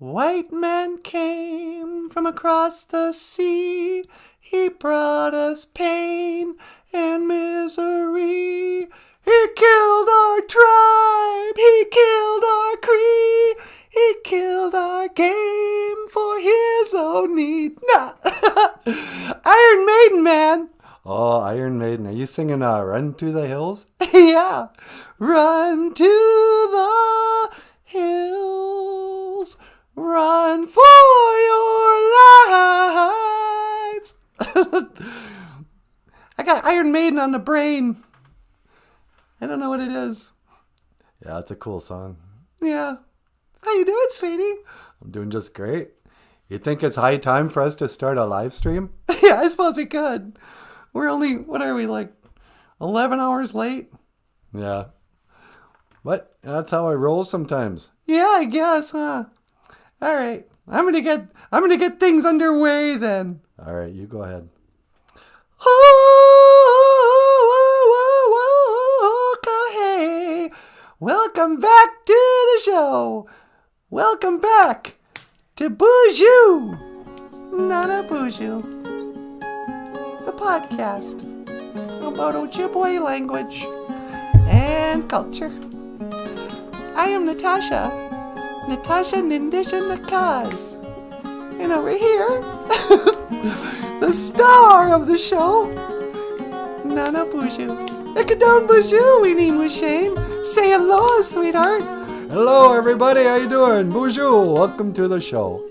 White man came from across the sea. He brought us pain and misery. He killed our tribe. He killed our Cree. He killed our game for his own need. Nah. Iron Maiden, man. Oh, Iron Maiden. Are you singing Run to the Hills? Yeah. Run to the hills. Run for your lives. I got Iron Maiden on the brain. I don't know what it is. Yeah, it's a cool song. Yeah. How you doing, sweetie? I'm doing just great. You think it's high time for us to start a live stream? Yeah, I suppose we could. We're only, what are we, like 11 hours late? Yeah. But that's how I roll sometimes. Yeah, I guess, huh? All right. I'm gonna get things underway then. All right, you go ahead. Okay. Welcome back to the show. Welcome back to BOOZHOO NANABOOZHOO, the podcast about Ojibwe language and culture. I am Natasha Nindisha Nakaz. And over here, the star of the show, NANABOOZHOO. Ikadon Boozhoo, we need Shane. Say hello, sweetheart. Hello, everybody. How you doing? BOOZHOO. Welcome to the show.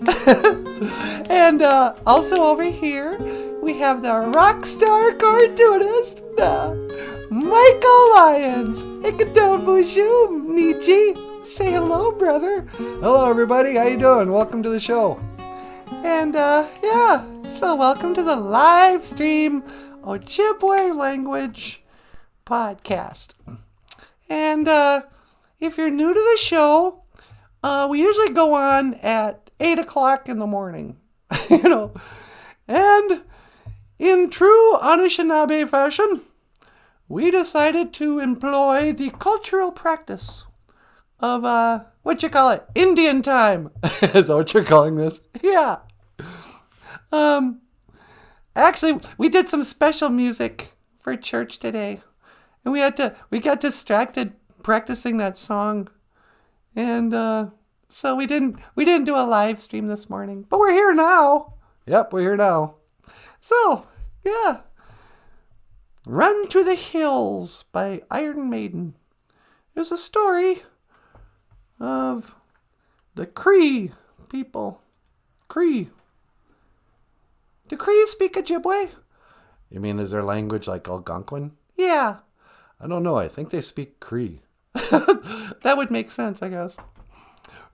And also over here, we have the rock star cartoonist, Michael Lyons. Ikadon Boozhoo, Niji. Say hello, brother. Hello, everybody. How you doing? Welcome to the show. And, yeah, so welcome to the Livestream Ojibwe language podcast. And, if you're new to the show, we usually go on at 8 o'clock in the morning, and in true Anishinaabe fashion, we decided to employ the cultural practice of, Indian time. Is that what you're calling this? Yeah. Actually, we did some special music for church today, and we got distracted practicing that song, and so we didn't do a live stream this morning, but we're here now. Yep, we're here now. So, yeah. Run to the Hills by Iron Maiden is a story of the Cree people. Cree. Do Cree speak Ojibwe? You mean, is their language like Algonquin? Yeah. I don't know. I think they speak Cree. That would make sense, I guess.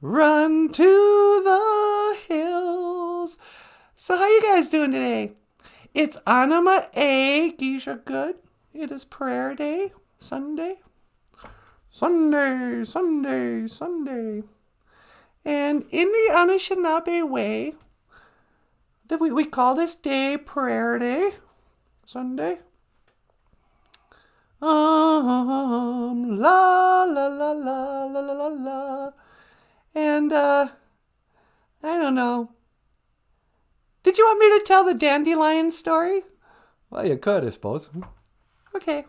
Run to the hills. So how you guys doing today? It's Anima A. Geisha good. It is prayer day. Sunday. And in the Anishinaabe way, we call this day prayer day. Sunday. La la la la la la la la. And I don't know. Did you want me to tell the dandelion story? Well, you could, I suppose. Okay.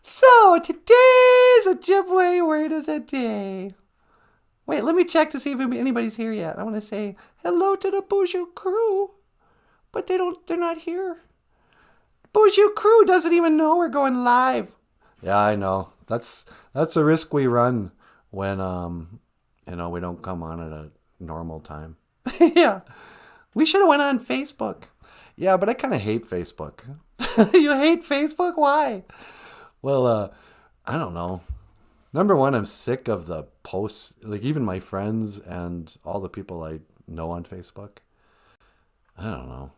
So today's Ojibwe word of the day. Wait, let me check to see if anybody's here yet. I want to say hello to the BOOZHOO crew, but they're not here. BOOZHOO crew doesn't even know we're going live. Yeah, I know. That's a risk we run when we don't come on at a normal time. Yeah. We should have went on Facebook. Yeah, but I kind of hate Facebook. You hate Facebook? Why? Well, I don't know. Number one, I'm sick of the posts, like even my friends and all the people I know on Facebook. I don't know.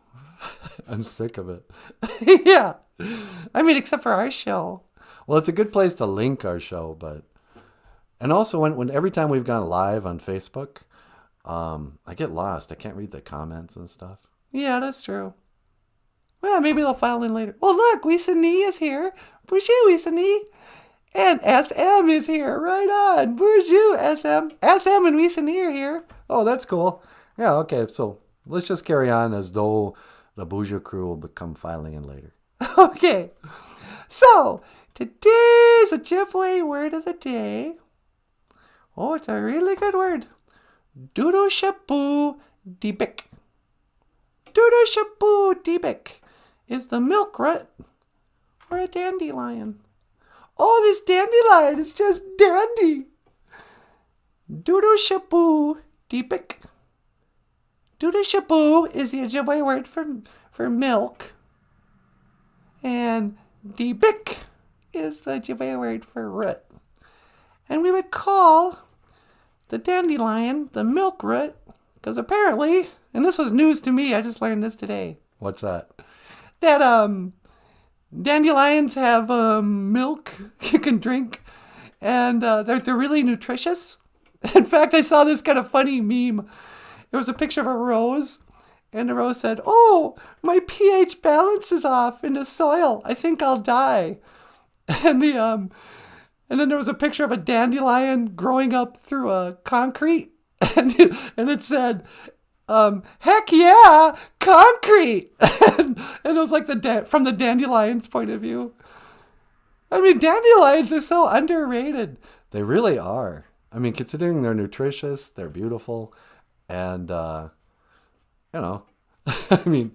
I'm sick of it. Yeah. I mean, except for our show. Well, it's a good place to link our show, but... And also, when every time we've gone live on Facebook, I get lost. I can't read the comments and stuff. Yeah, that's true. Well, maybe they'll file in later. Well, look, Wisani is here. BOOZHOO, Wisani. And SM is here. Right on. BOOZHOO, SM. SM and Wiesenier here. Oh, that's cool. Yeah, okay. So let's just carry on as though the BOOZHOO crew will come filing in later. Okay. So, today's Ojibwe word of the day. Oh, it's a really good word. Doodoo Shabu Dibik. Doodoo Shabu Dibik is the milk rut or a dandelion. Oh, this dandelion is just dandy. Doodoo Shabu Dibik. Doodoo Shabu is the Ojibwe word for milk. And Dibik is the Ojibwe word for root. And we would call the dandelion the milk root because apparently, and this was news to me, I just learned this today, What's that? that dandelions have milk you can drink, and they're really nutritious. In fact, I saw this kind of funny meme. It was a picture of a rose, and the rose said, "Oh, my pH balance is off in the soil. I think I'll die." And and then there was a picture of a dandelion growing up through a concrete, and it said, "Heck yeah, concrete!" and it was like from the dandelion's point of view. I mean, dandelions are so underrated. They really are. I mean, considering they're nutritious, they're beautiful, and, I mean,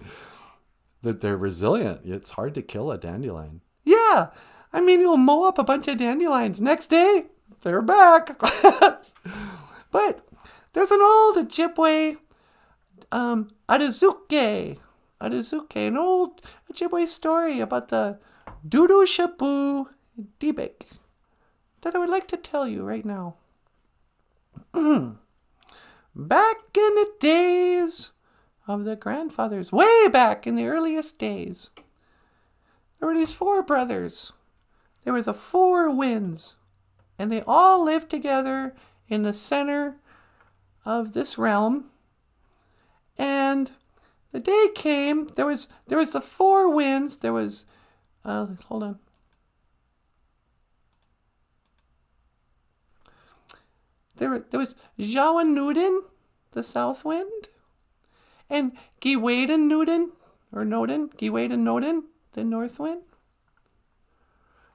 that they're resilient. It's hard to kill a dandelion. Yeah, I mean, you'll mow up a bunch of dandelions. Next day, they're back. But there's an old Ojibwe, Adazuke, an old Ojibwe story about the Doodoo Shabu Dibik that I would like to tell you right now. Back in the days of the grandfathers, way back in the earliest days, there were these 4 brothers. They were the 4 winds, and they all lived together in the center of this realm. And the day came, there was the 4 winds, there was, hold on. There was Jawanudin, the south wind, and Giwaden Nudin, the north wind.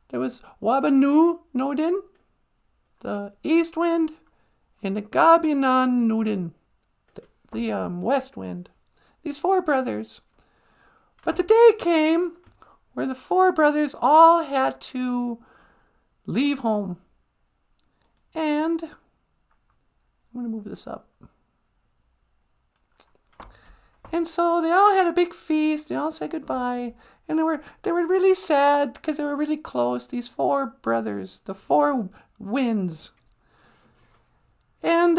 There was Wabanu Nodin, the east wind, and the Gabinan Nudin, the west wind. These 4 brothers. But the day came where the 4 brothers all had to leave home. And I'm going to move this up. And so they all had a big feast. They all said goodbye. And they were really sad because they were really close. These 4 brothers, the 4 winds. And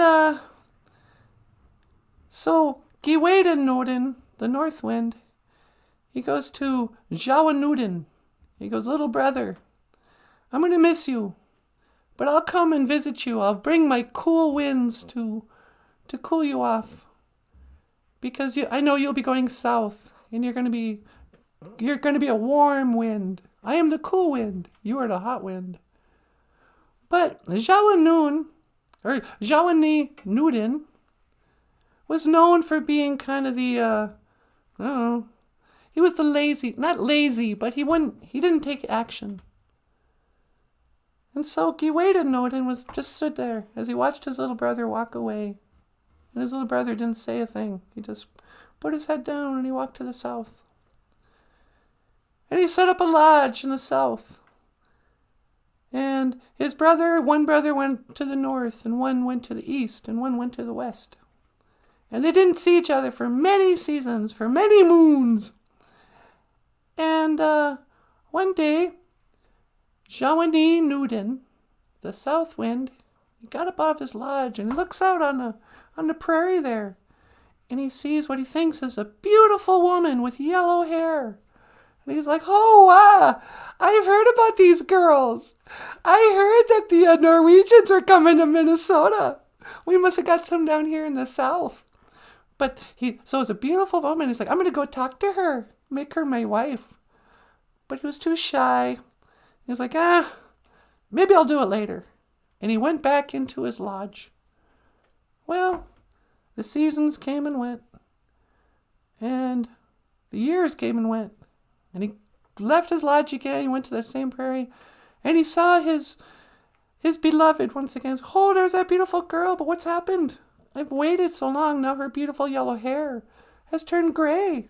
so Giwaden Nodin, the north wind, he goes to Jawanudin. He goes, "Little brother, I'm going to miss you, but I'll come and visit you. I'll bring my cool winds to cool you off. Because I know you'll be going south, and you're going to be a warm wind. I am the cool wind. You are the hot wind." But Jawani Nudin was known for being kind of the, I don't know, he was not lazy, but he didn't take action. And so Giwaden Nodin just stood there as he watched his little brother walk away. And his little brother didn't say a thing. He just put his head down and he walked to the south. And he set up a lodge in the south. And one brother went to the north, and one went to the east, and one went to the west. And they didn't see each other for many seasons, for many moons. And one day, Jawani Nudin, the south wind, he got up out of his lodge and he looks out on the prairie there. And he sees what he thinks is a beautiful woman with yellow hair. And he's like, "Oh, wow, I've heard about these girls. I heard that the Norwegians are coming to Minnesota. We must have got some down here in the south." But so it's a beautiful woman. He's like, "I'm going to go talk to her, make her my wife." But he was too shy. He was like, maybe I'll do it later. And he went back into his lodge. Well, the seasons came and went. And the years came and went. And he left his lodge again. He went to the same prairie. And he saw his beloved once again. Oh, there's that beautiful girl. But what's happened? I've waited so long. Now her beautiful yellow hair has turned gray.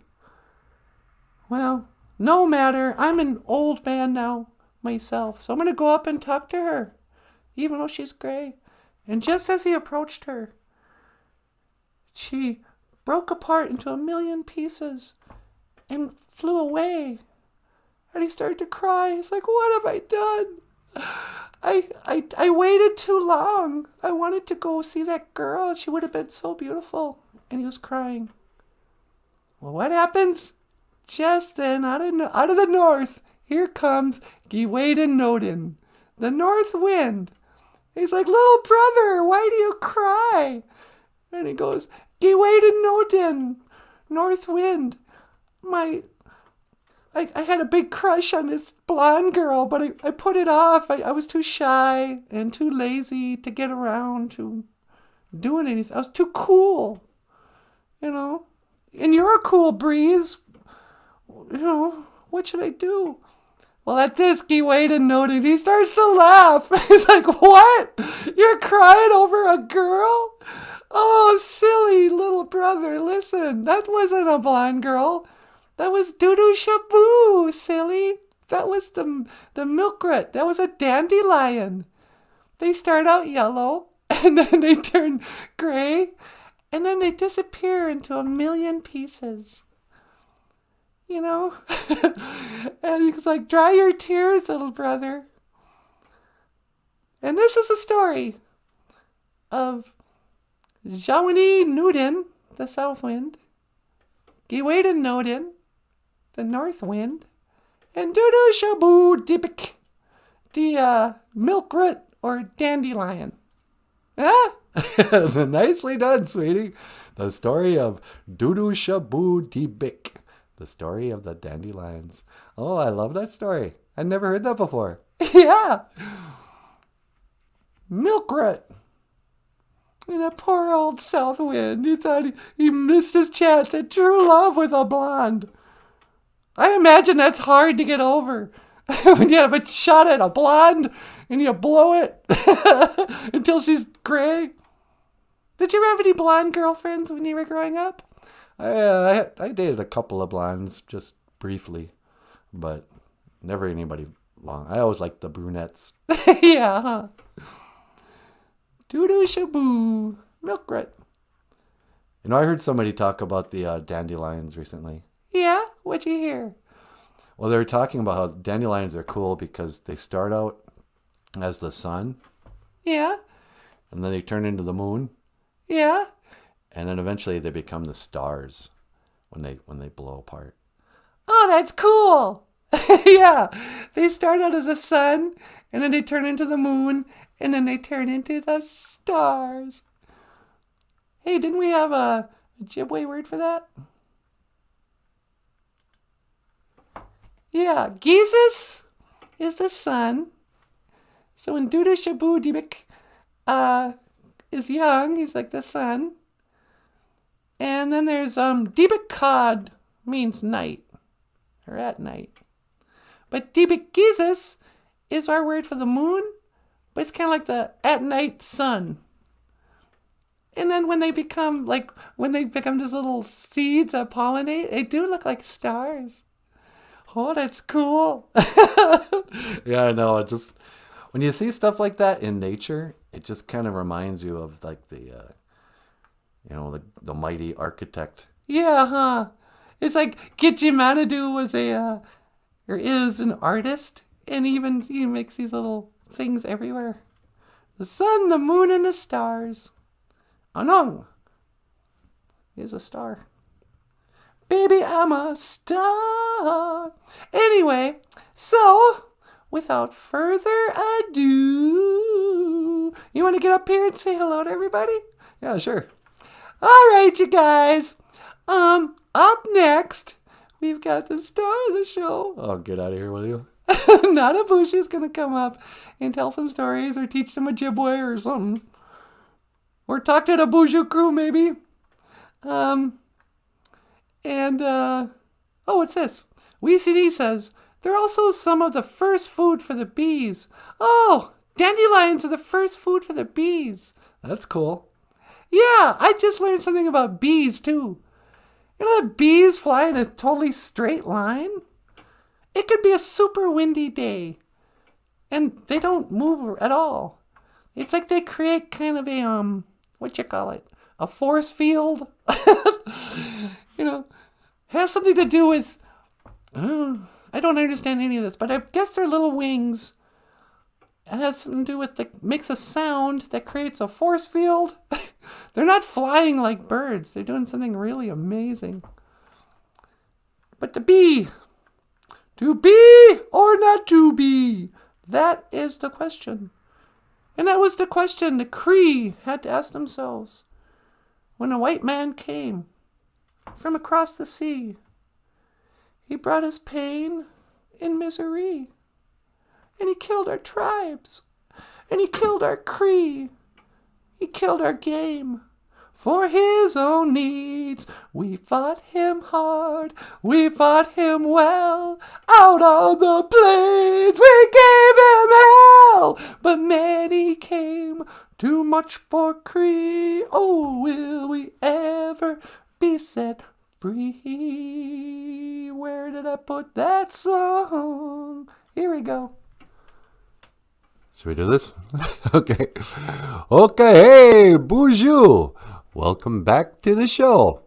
Well, no matter. I'm an old man now myself. So I'm going to go up and talk to her, even though she's gray. And just as he approached her, she broke apart into 1,000,000 pieces and flew away. And he started to cry. He's like, what have I done? I waited too long. I wanted to go see that girl. She would have been so beautiful. And he was crying. Well, what happens? Just then, out of the north, here comes GOFUNDME, the north wind. He's like, little brother, why do you cry? And he goes, GOFUNDME, north wind. I had a big crush on this blonde girl, but I put it off. I was too shy and too lazy to get around to doing anything. I was too cool, you know. And you're a cool breeze. You know, what should I do? Well, at this, GOFUNDME, he starts to laugh. He's like, what? You're crying over a girl? Oh, silly little brother, listen. That wasn't a blonde girl. That was Doodoo Shaboo, silly. That was the milkrat. That was a dandelion. They start out yellow, and then they turn gray, and then they disappear into 1,000,000 pieces. You know? And he's like, dry your tears, little brother. And this is the story of GOFUNDME, the south wind, GOFUNDME, the north wind, and Doodoo Shaboo Dibik, the milkrat or dandelion. Huh? Nicely done, sweetie. The story of Doodoo Shaboo Dibik. The story of the dandelions. Oh, I love that story. I never heard that before. Yeah. Milkrat. And a poor old south wind. He thought he missed his chance at true love with a blonde. I imagine that's hard to get over. When you have a shot at a blonde and you blow it until she's gray. Did you have any blonde girlfriends when you were growing up? I dated a couple of blondes just briefly, but never anybody long. I always liked the brunettes. Yeah, huh? Doodoo Shaboo, milkrat. You know, I heard somebody talk about the dandelions recently. Yeah? What'd you hear? Well, they were talking about how dandelions are cool because they start out as the sun. Yeah? And then they turn into the moon. Yeah? And then eventually they become the stars when they blow apart. Oh, that's cool. Yeah. They start out as the sun, and then they turn into the moon, and then they turn into the stars. Hey, didn't we have a Ojibwe word for that? Yeah. Jesus is the sun. So when Doodoo Shaboo Dibik is young, he's like the sun. And then there's Dibik Cod means night, or at night. But Dibik Jesus is our word for the moon, but it's kind of like the at night sun. And then when they become these little seeds that pollinate, they do look like stars. Oh, that's cool. Yeah, I know. It just, when you see stuff like that in nature, it just kind of reminds you of like the mighty architect. Yeah, huh? It's like Gitchimanadu was is an artist, and even he makes these little things everywhere. The sun, the moon, and the stars. Anong is a star. Baby, I'm a star. Anyway, so without further ado, you want to get up here and say hello to everybody? Yeah, sure. All right, you guys. Up next, we've got the star of the show. Oh, get out of here, will you? Nanaboozhoo's gonna come up and tell some stories or teach some Ojibwe or something. Or talk to the BOOZHOO crew, maybe. What's this? WeCD says, they're also some of the first food for the bees. Oh, dandelions are the first food for the bees. That's cool. Yeah, I just learned something about bees, too. You know that bees fly in a totally straight line? It could be a super windy day, and they don't move at all. It's like they create kind of a, a force field? Has something to do with, I don't understand any of this, but I guess their little wings has something to do with makes a sound that creates a force field. They're not flying like birds. They're doing something really amazing. But to be or not to be, that is the question. And that was the question the Cree had to ask themselves when a white man came from across the sea. He brought us pain and misery. And he killed our tribes. And he killed our Cree. He killed our game. For his own needs, we fought him hard. We fought him well. Out on the plains, we gave him hell. But many came, too much for Cree. Oh, will we ever be set free? Where did I put that song? Here we go. Should we do this? Okay. Hey, BOOZHOO! Welcome back to the show.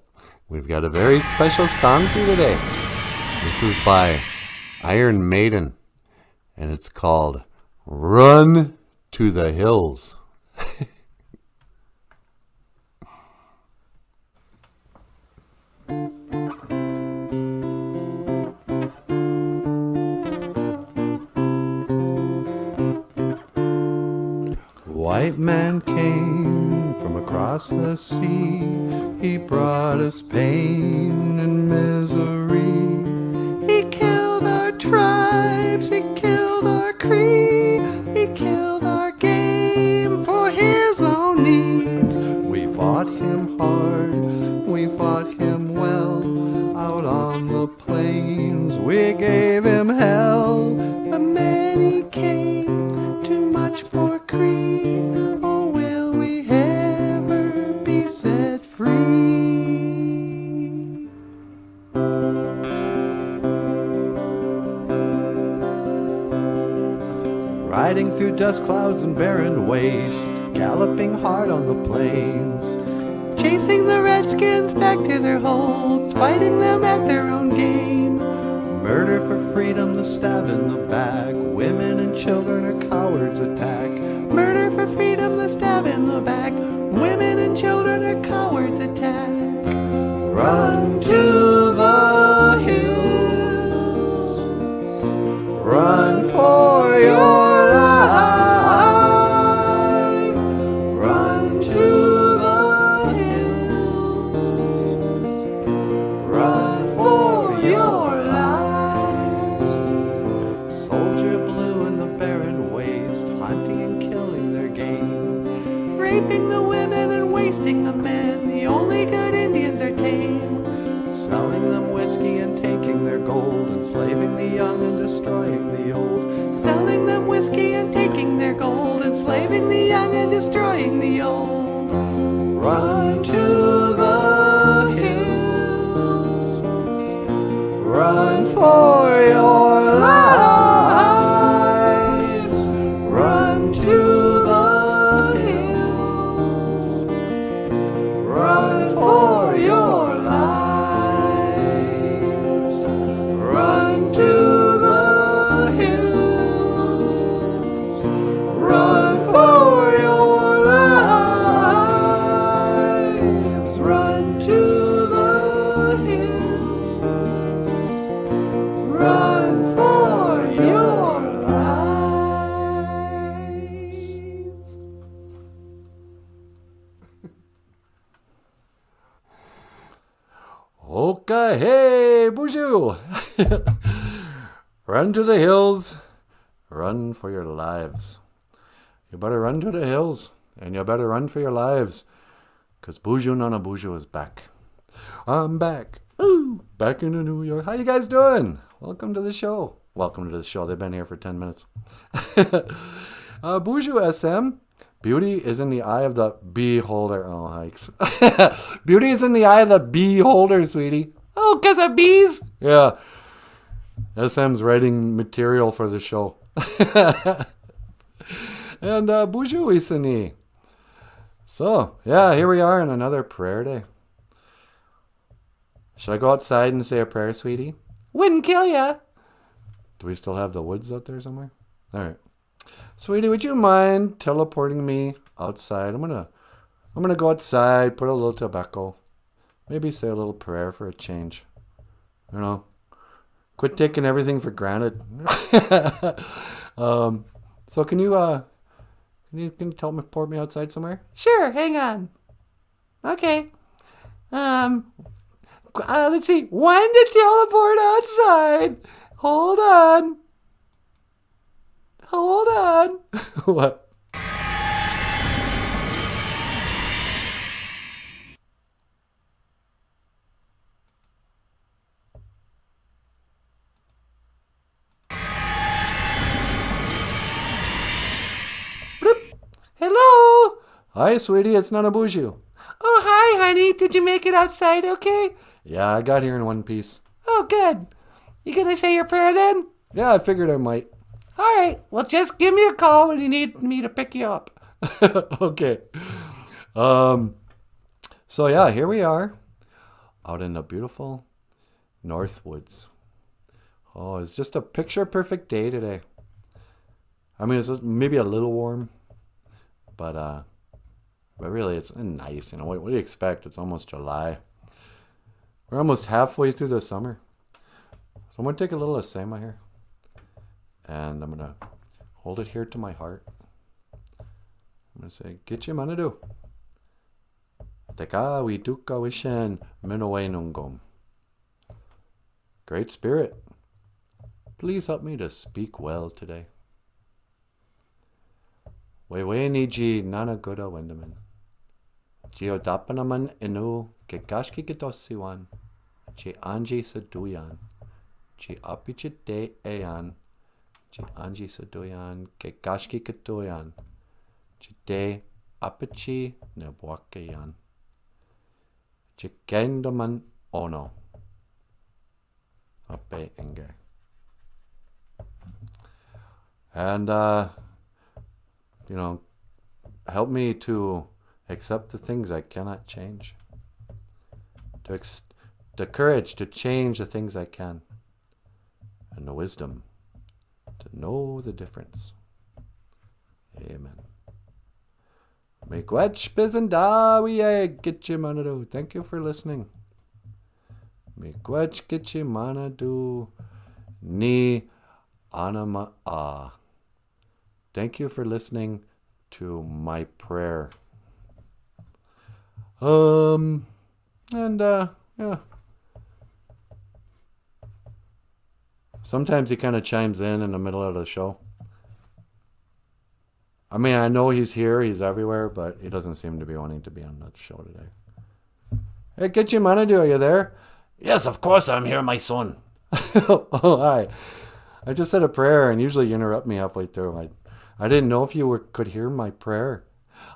We've got a very special song for you today. This is by Iron Maiden, and it's called Run to the Hills. White man came from across the sea. He brought us pain and misery. He killed our tribes. He killed our Cree. He killed our game for his own needs. We fought him hard. We fought him well. Out on the plains, we gave him hell. But many came, too much for Cree. Oh, will we ever be set free? Riding through dust clouds and barren waste, galloping hard on the plains, chasing the redskins back to their holes, fighting them at their own game. Murder for freedom, the stab in the back, women and children are cowards attack. Murder for freedom, the stab in the back, women and children are cowards attack. Run to the hills, run for your life, run to the hills, run for your life. Soldier blue in the barren waste, hunting and killing their game, raping the women and wasting the men. The only good Indians are tame, selling them whiskey and taking their gold, enslaving the young and destroying the old. Selling them whiskey and taking their gold, enslaving the young and destroying the old. Run to the hills, run for your lives, run to the hills, run for your lives, run to the hills, run for your lives, run to the hills, run for your lives. Okay, hey, BOOZHOO! Run to the hills. Run for your lives. You better run to the hills. And you better run for your lives. Because BOOZHOO NANABOOZHOO is back. I'm back. Ooh, back into New York. How you guys doing? Welcome to the show. Welcome to the show. They've been here for 10 minutes. BOOZHOO SM. Beauty is in the eye of the beholder. Oh, hikes. Beauty is in the eye of the beholder, sweetie. Oh, because of bees? Yeah. SM's writing material for the show. And BOOZHOO is in the... So, yeah, here we are on another prayer day. Should I go outside and say a prayer, sweetie? Wouldn't kill ya. Do we still have the woods out there somewhere? All right. Sweetie, would you mind teleporting me outside? I'm gonna go outside, put a little tobacco, maybe say a little prayer for a change. You know, quit taking everything for granted. So can you teleport me outside somewhere? Sure, hang on. Okay. Let's see. When to teleport outside? Hold on. What? Bloop. Hello. Hi, sweetie. It's NANABOOZHOO. Oh, hi, honey. Did you make it outside okay? Yeah, I got here in one piece. Oh, good. You gonna say your prayer then? Yeah, I figured I might. All right. Well, just give me a call when you need me to pick you up. Okay. So yeah, here we are out in the beautiful North Woods. Oh, it's just a picture perfect day today. I mean, it's maybe a little warm, but really it's nice. You know, what do you expect? It's almost July. We're almost halfway through the summer. So I'm going to take a little asema here. And I'm going to hold it here to my heart. I'm going to say, Gitche manadu. Teka wituka wishen minowe nungom. Great Spirit, please help me to speak well today. Wewe niji nana goda wendaman. Geodapanaman inu kekashki kitosiwan. Che anji saduyan. Che apichite eyan. Che anji saduyan kekashki kitoyan. Chite apichi nebuakeyan. Che kendaman ono. Ape enge. And, you know, help me to accept the things I cannot change. The courage to change the things I can. And the wisdom to know the difference. Amen. Miigwech bizendawiye gitche manadu. Thank you for listening. Miigwech gitche manadu ni anama a. Thank you for listening to my prayer. Yeah. Sometimes he kind of chimes in the middle of the show. I mean, I know he's here, he's everywhere, but he doesn't seem to be wanting to be on the show today. Hey, Gitche Manadu, are you there? Yes, of course I'm here, my son. Oh, hi. I just said a prayer, and usually you interrupt me halfway through. I didn't know if you could hear my prayer.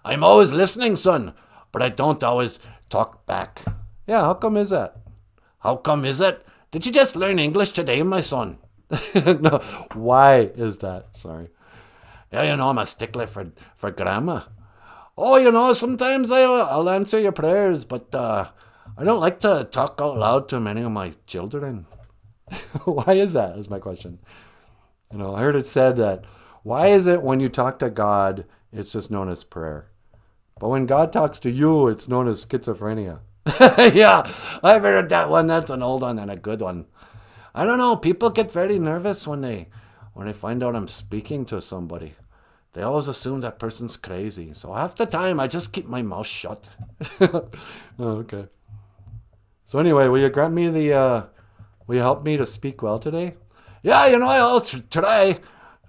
I'm always listening, son, but I don't always talk back. Yeah, how come is that? How come is it? Did you just learn English today, my son? No, why is that? Sorry. Yeah, you know, I'm a stickler for grammar. Oh, you know, sometimes I'll answer your prayers, but I don't like to talk out loud to many of my children. Why is that? Is my question. You know, I heard it said that, why is it when you talk to God, it's just known as prayer? But when God talks to you, it's known as schizophrenia. Yeah, I've heard that one. That's an old one and a good one. I don't know. People get very nervous when they find out I'm speaking to somebody. They always assume that person's crazy. So half the time, I just keep my mouth shut. Oh, okay. So anyway, will you grant me will you help me to speak well today? Yeah, I'll try.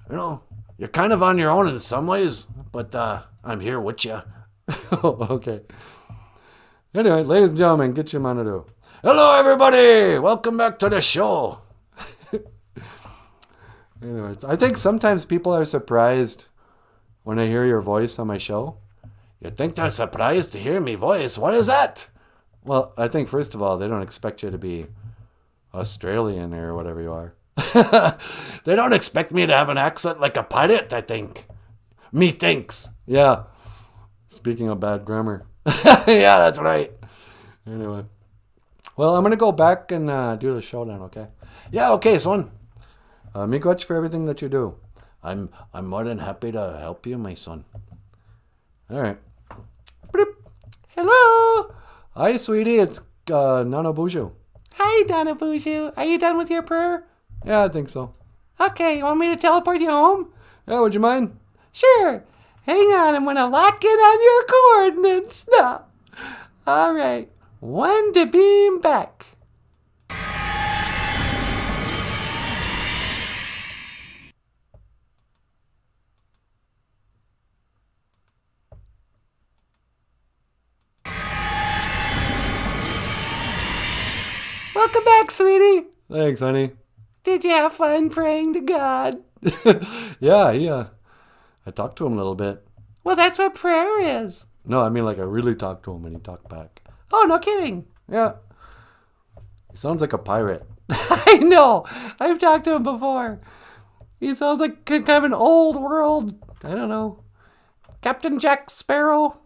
You're kind of on your own in some ways, but I'm here with you. Okay. Anyway, ladies and gentlemen, get your Manado. Hello, everybody. Welcome back to the show. Anyways, I think sometimes people are surprised when I hear your voice on my show. You think they're surprised to hear me voice? What is that? Well, I think first of all, they don't expect you to be Australian or whatever you are. They don't expect me to have an accent like a pirate, I think. Methinks. Yeah. Speaking of bad grammar. Yeah, that's right. Anyway. Well, I'm going to go back and do the showdown, okay? Yeah, okay, son. Miigwech for everything that you do. I'm more than happy to help you, my son. All right. Bloop. Hello. Hi, sweetie. It's NANABOOZHOO. Hi, NANABOOZHOO. Are you done with your prayer? Yeah, I think so. Okay, you want me to teleport you home? Yeah, would you mind? Sure. Hang on, I'm going to lock in on your coordinates. No. All right. 1 to beam back. Welcome back, sweetie. Thanks, honey. Did you have fun praying to God? Yeah. I talked to him a little bit. Well, that's what prayer is. No, I mean like I really talked to him and he talked back. Oh, no kidding. Yeah. He sounds like a pirate. I know. I've talked to him before. He sounds like kind of an old world, I don't know, Captain Jack Sparrow.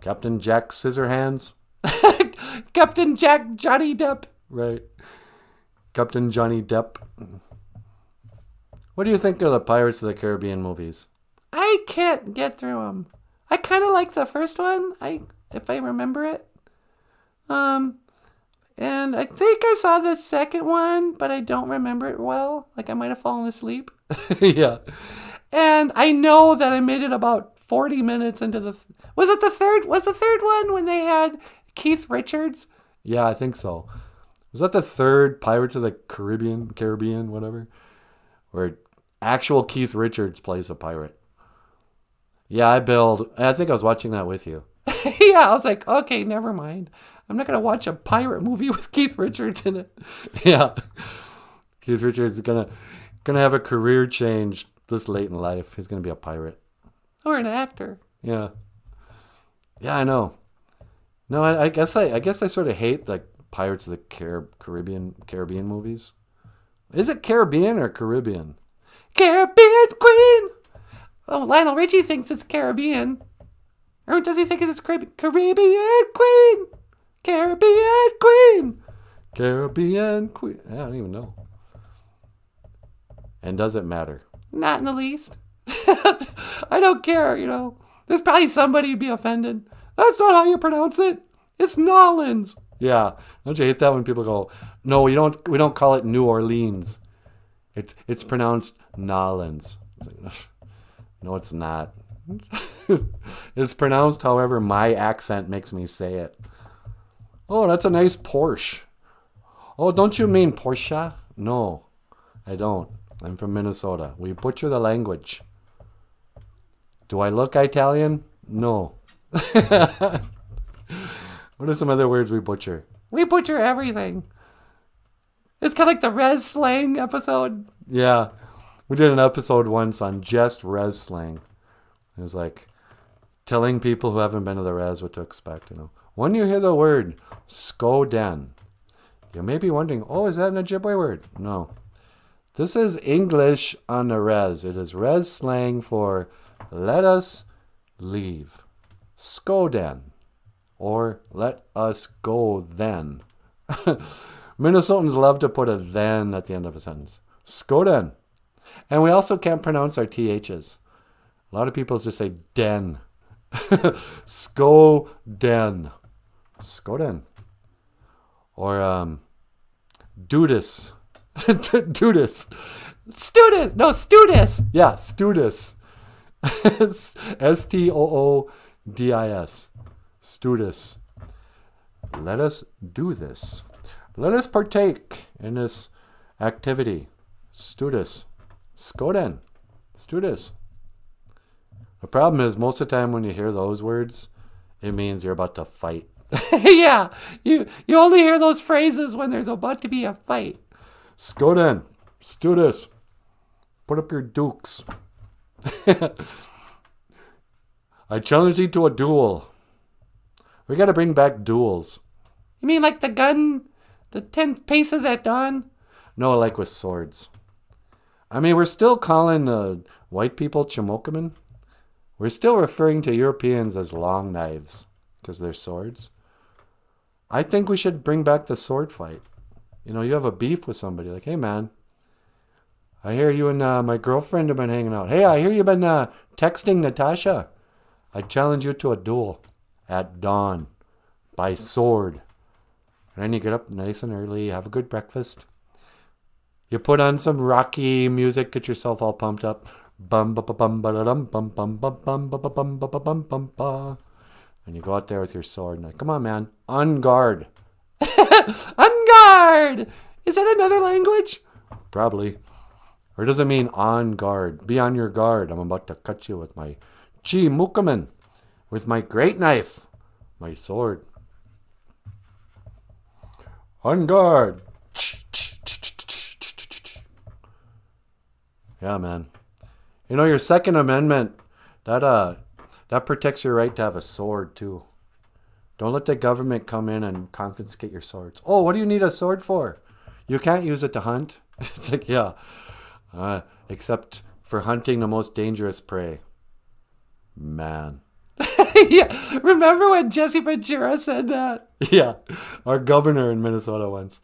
Captain Jack Scissorhands. Captain Jack Johnny Depp. Right. Captain Johnny Depp. What do you think of the Pirates of the Caribbean movies? I can't get through them. I kind of like the first one, if I remember it. And I think I saw the second one, but I don't remember it well. Like I might have fallen asleep. Yeah. And I know that I made it about 40 minutes into the... Was the third one when they had Keith Richards? Yeah, I think so. Was that the third Pirates of the Caribbean, whatever? Where actual Keith Richards plays a pirate. Yeah, I think I was watching that with you. Yeah, I was like, okay, never mind. I'm not going to watch a pirate movie with Keith Richards in it. Yeah. Keith Richards is gonna have a career change this late in life. He's going to be a pirate. Or an actor. Yeah. Yeah, I know. No, I guess I sort of hate like Pirates of the Caribbean movies. Is it Caribbean or Caribbean? Caribbean Queen! Oh, Lionel Richie thinks it's Caribbean. Or does he think it's Caribbean Queen? Caribbean Queen! Caribbean Queen. I don't even know. And does it matter? Not in the least. I don't care, There's probably somebody who'd be offended. That's not how you pronounce it. It's Nolans. Yeah. Don't you hate that when people go, no, we don't call it New Orleans. It's pronounced Nolans. No, it's not. It's pronounced however my accent makes me say it. Oh, that's a nice Porsche. Oh, don't you mean Porsche? No, I don't. I'm from Minnesota. We butcher the language. Do I look Italian? No. What are some other words we butcher? We butcher everything. It's kind of like the res slang episode. Yeah. We did an episode once on just res slang. It was like telling people who haven't been to the res what to expect, When you hear the word skoden, you may be wondering, oh, is that an Ojibwe word? No. This is English on the res. It is res slang for let us leave. Skoden. Or let us go then. Minnesotans love to put a then at the end of a sentence. Skoden. And we also can't pronounce our THs. A lot of people just say den. Skoden. Skoden. Or Dudis. Dudis. Student. No, Studis. Yeah, Studis. Stoodis. Studis. Let us do this. Let us partake in this activity. Studis. Skoden. Studis. The problem is, most of the time when you hear those words, it means you're about to fight. Yeah, you only hear those phrases when there's about to be a fight. Skoden. Studis. Put up your dukes. I challenge thee to a duel. We gotta bring back duels. You mean like the gun, the 10 paces at dawn? No, like with swords. I mean, we're still calling white people Chimokaman. We're still referring to Europeans as long knives because they're swords. I think we should bring back the sword fight. You know, you have a beef with somebody. Like, hey, man, I hear you and my girlfriend have been hanging out. Hey, I hear you've been texting Natasha. I challenge you to a duel at dawn by sword. And then you get up nice and early, have a good breakfast. You put on some rocky music, get yourself all pumped up. Bum ba ba bum ba da dum bum bum bum bum ba ba bum ba ba bum bum ba. And you go out there with your sword and like, come on, man, on guard. On guard! Is that another language? Probably. Or does it mean on guard? Be on your guard. I'm about to cut you with my chi mukaman, with my great knife, my sword. On guard. Yeah, man. You know, your Second Amendment, that protects your right to have a sword, too. Don't let the government come in and confiscate your swords. Oh, what do you need a sword for? You can't use it to hunt? It's like, yeah. Except for hunting the most dangerous prey. Man. Yeah, remember when Jesse Ventura said that? Yeah, our governor in Minnesota once.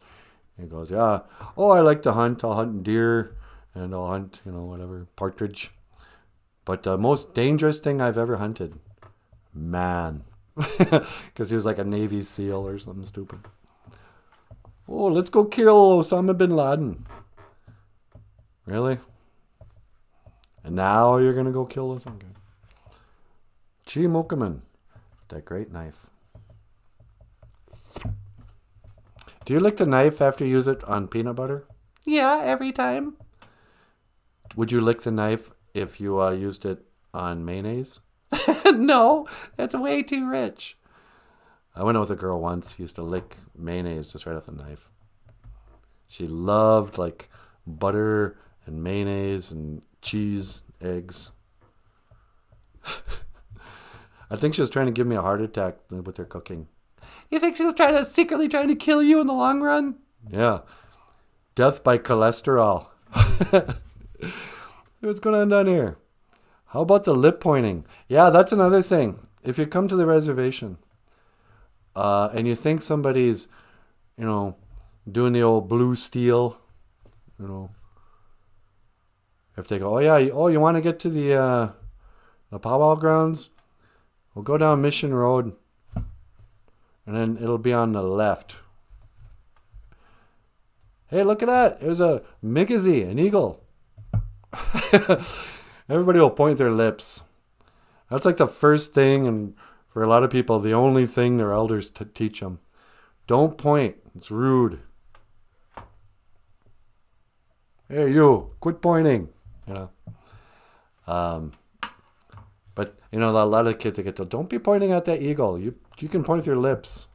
He goes, yeah, oh, I like to hunt. I'll hunt deer and I'll hunt, whatever, partridge. But the most dangerous thing I've ever hunted, man. Because he was like a Navy SEAL or something stupid. Oh, let's go kill Osama bin Laden. Really? And now you're going to go kill Osama? Okay. Chi Mokaman, that great knife. Do you lick the knife after you use it on peanut butter? Yeah, every time. Would you lick the knife if you used it on mayonnaise? No, that's way too rich. I went out with a girl once who used to lick mayonnaise just right off the knife. She loved like butter and mayonnaise and cheese, eggs. I think she was trying to give me a heart attack with her cooking. You think she was secretly trying to kill you in the long run? Yeah. Death by cholesterol. What's going on down here? How about the lip pointing? Yeah, that's another thing. If you come to the reservation and you think somebody's, doing the old blue steel, if they go, you want to get to the powwow grounds? We'll go down Mission Road, and then it'll be on the left. Hey, look at that. There's a Migazi, an eagle. Everybody will point their lips. That's like the first thing, and for a lot of people, the only thing their elders teach them. Don't point. It's rude. Hey, you, quit pointing. But, a lot of kids that get told, don't be pointing at that eagle. You can point with your lips.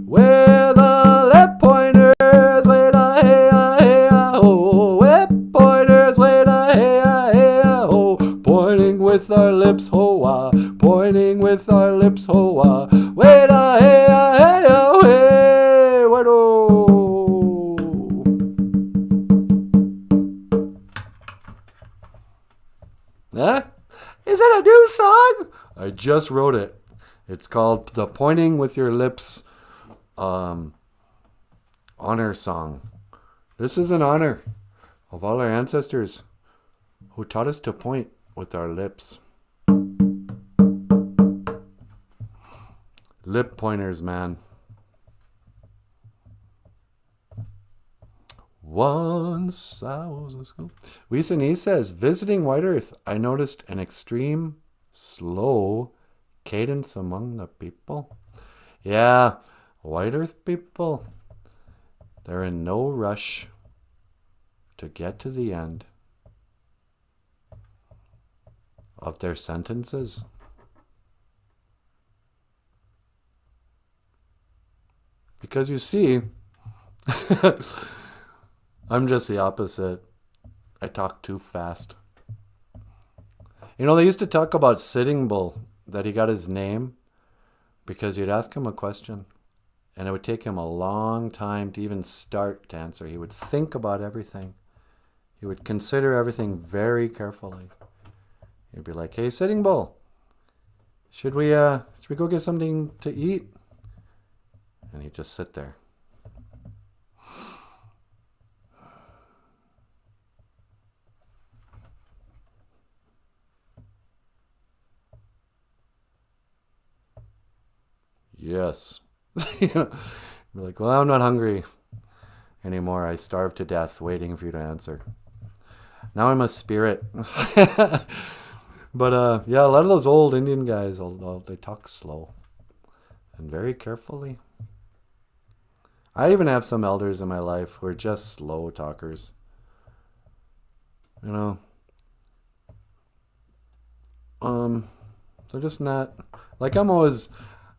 Where the lip pointers, wait a hey a ho. Lip pointers, wait a hey ho. Pointing with our lips, ho-ah. Pointing with our lips, ho-ah. Wait a hey a hey, wait-oh. Huh? Is it a new song? I just wrote it. It's called the Pointing with Your Lips honor song. This is in honor of all our ancestors who taught us to point with our lips. Lip pointers, man. Once I was a school. Weesanee says, visiting White Earth, I noticed an extreme, slow cadence among the people. Yeah, White Earth people, they're in no rush to get to the end of their sentences. Because you see, I'm just the opposite. I talk too fast. You know, they used to talk about Sitting Bull, that he got his name because you'd ask him a question and it would take him a long time to even start to answer. He would think about everything. He would consider everything very carefully. He'd be like, "Hey, Sitting Bull, should we go get something to eat?" And he'd just sit there. Yes. Be like, "Well, I'm not hungry anymore. I starved to death waiting for you to answer. Now I'm a spirit." But yeah, a lot of those old Indian guys, they talk slow and very carefully. I even have some elders in my life who are just slow talkers. You know, they're just not like I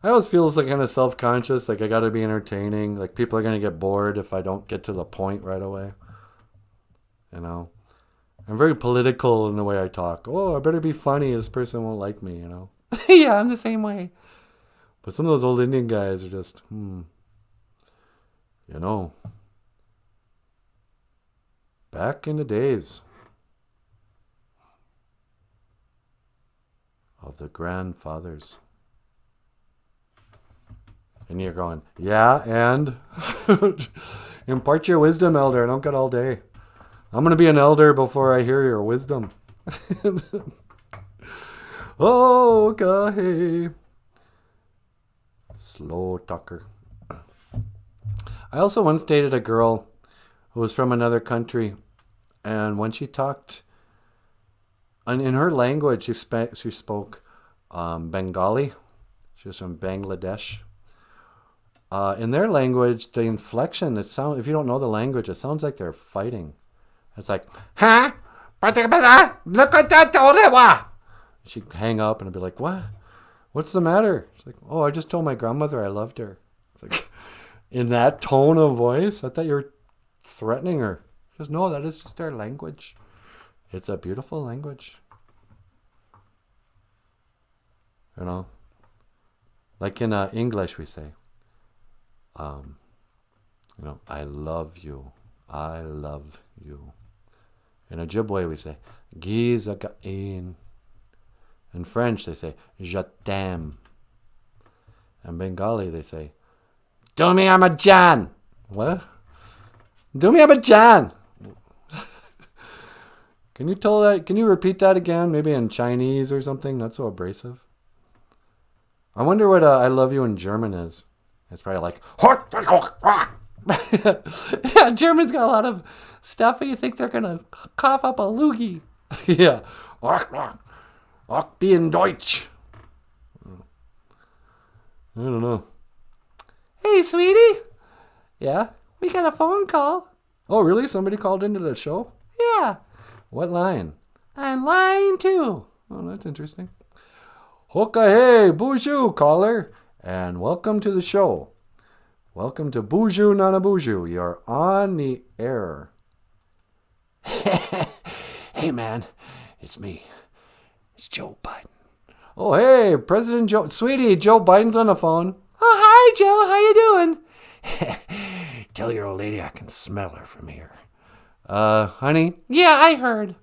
always feel like kind of self-conscious, like I got to be entertaining, like people are going to get bored if I don't get to the point right away. You know, I'm very political in the way I talk. Oh, I better be funny, this person won't like me, you know. Yeah, I'm the same way. But some of those old Indian guys are just, you know, back in the days of the grandfathers. And you're going, yeah, and impart your wisdom, elder. I don't get all day. I'm going to be an elder before I hear your wisdom. Oh, okay. Slow talker. I also once dated a girl who was from another country. And when she talked, in her language, she spoke Bengali. She was from Bangladesh. In their language, the inflection, if you don't know the language, it sounds like they're fighting. It's like, huh? Look at that. She'd hang up and I'd be like, what? What's the matter? She's like, oh, I just told my grandmother I loved her. It's like, in that tone of voice? I thought you were threatening her. She goes, no, that is just their language. It's a beautiful language. You know? Like in English, we say, you know, I love you. I love you. In Ojibwe, we say, Gizagain. In French, they say, Je t'aime. In Bengali, they say, Dumi Amajan. What? Dumi Amajan. Can you tell that? Can you repeat that again? Maybe in Chinese or something? Not so abrasive. I wonder what I love you in German is. It's probably like, yeah, German's got a lot of stuff and you think they're going to cough up a loogie. Yeah. Ich bin Deutsch. I don't know. Hey, sweetie. Yeah, we got a phone call. Oh, really? Somebody called into the show? Yeah. What line? On line 2. Oh, that's interesting. Hoka hey, BOOZHOO caller, and welcome to the show. Welcome to BOOZHOO NANABOOZHOO. You're on the air. Hey, man, it's me. It's Joe Biden. Oh, hey, President Joe. Sweetie, Joe Biden's on the phone. Oh, hi, Joe. How you doing? Tell your old lady I can smell her from here. Honey? Yeah, I heard.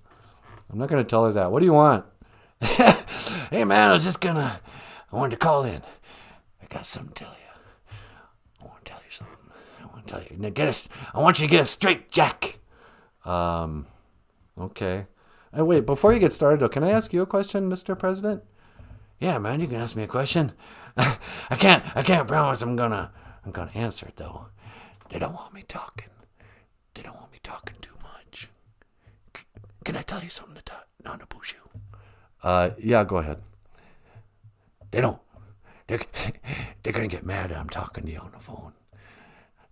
I'm not going to tell her that. What do you want? Hey, man, I wanted to call in. I got something to tell you. I want to tell you something. I want to tell you. Now I want you to get a straight jack. Okay. And wait, before you get started, though, can I ask you a question, Mr. President? Yeah, man, you can ask me a question. I can't promise I'm gonna answer it, though. They don't want me talking. They don't want me talking too much. Can I tell you something to NANABOOZHOO? Yeah, go ahead. They they're going to get mad that I'm talking to you on the phone.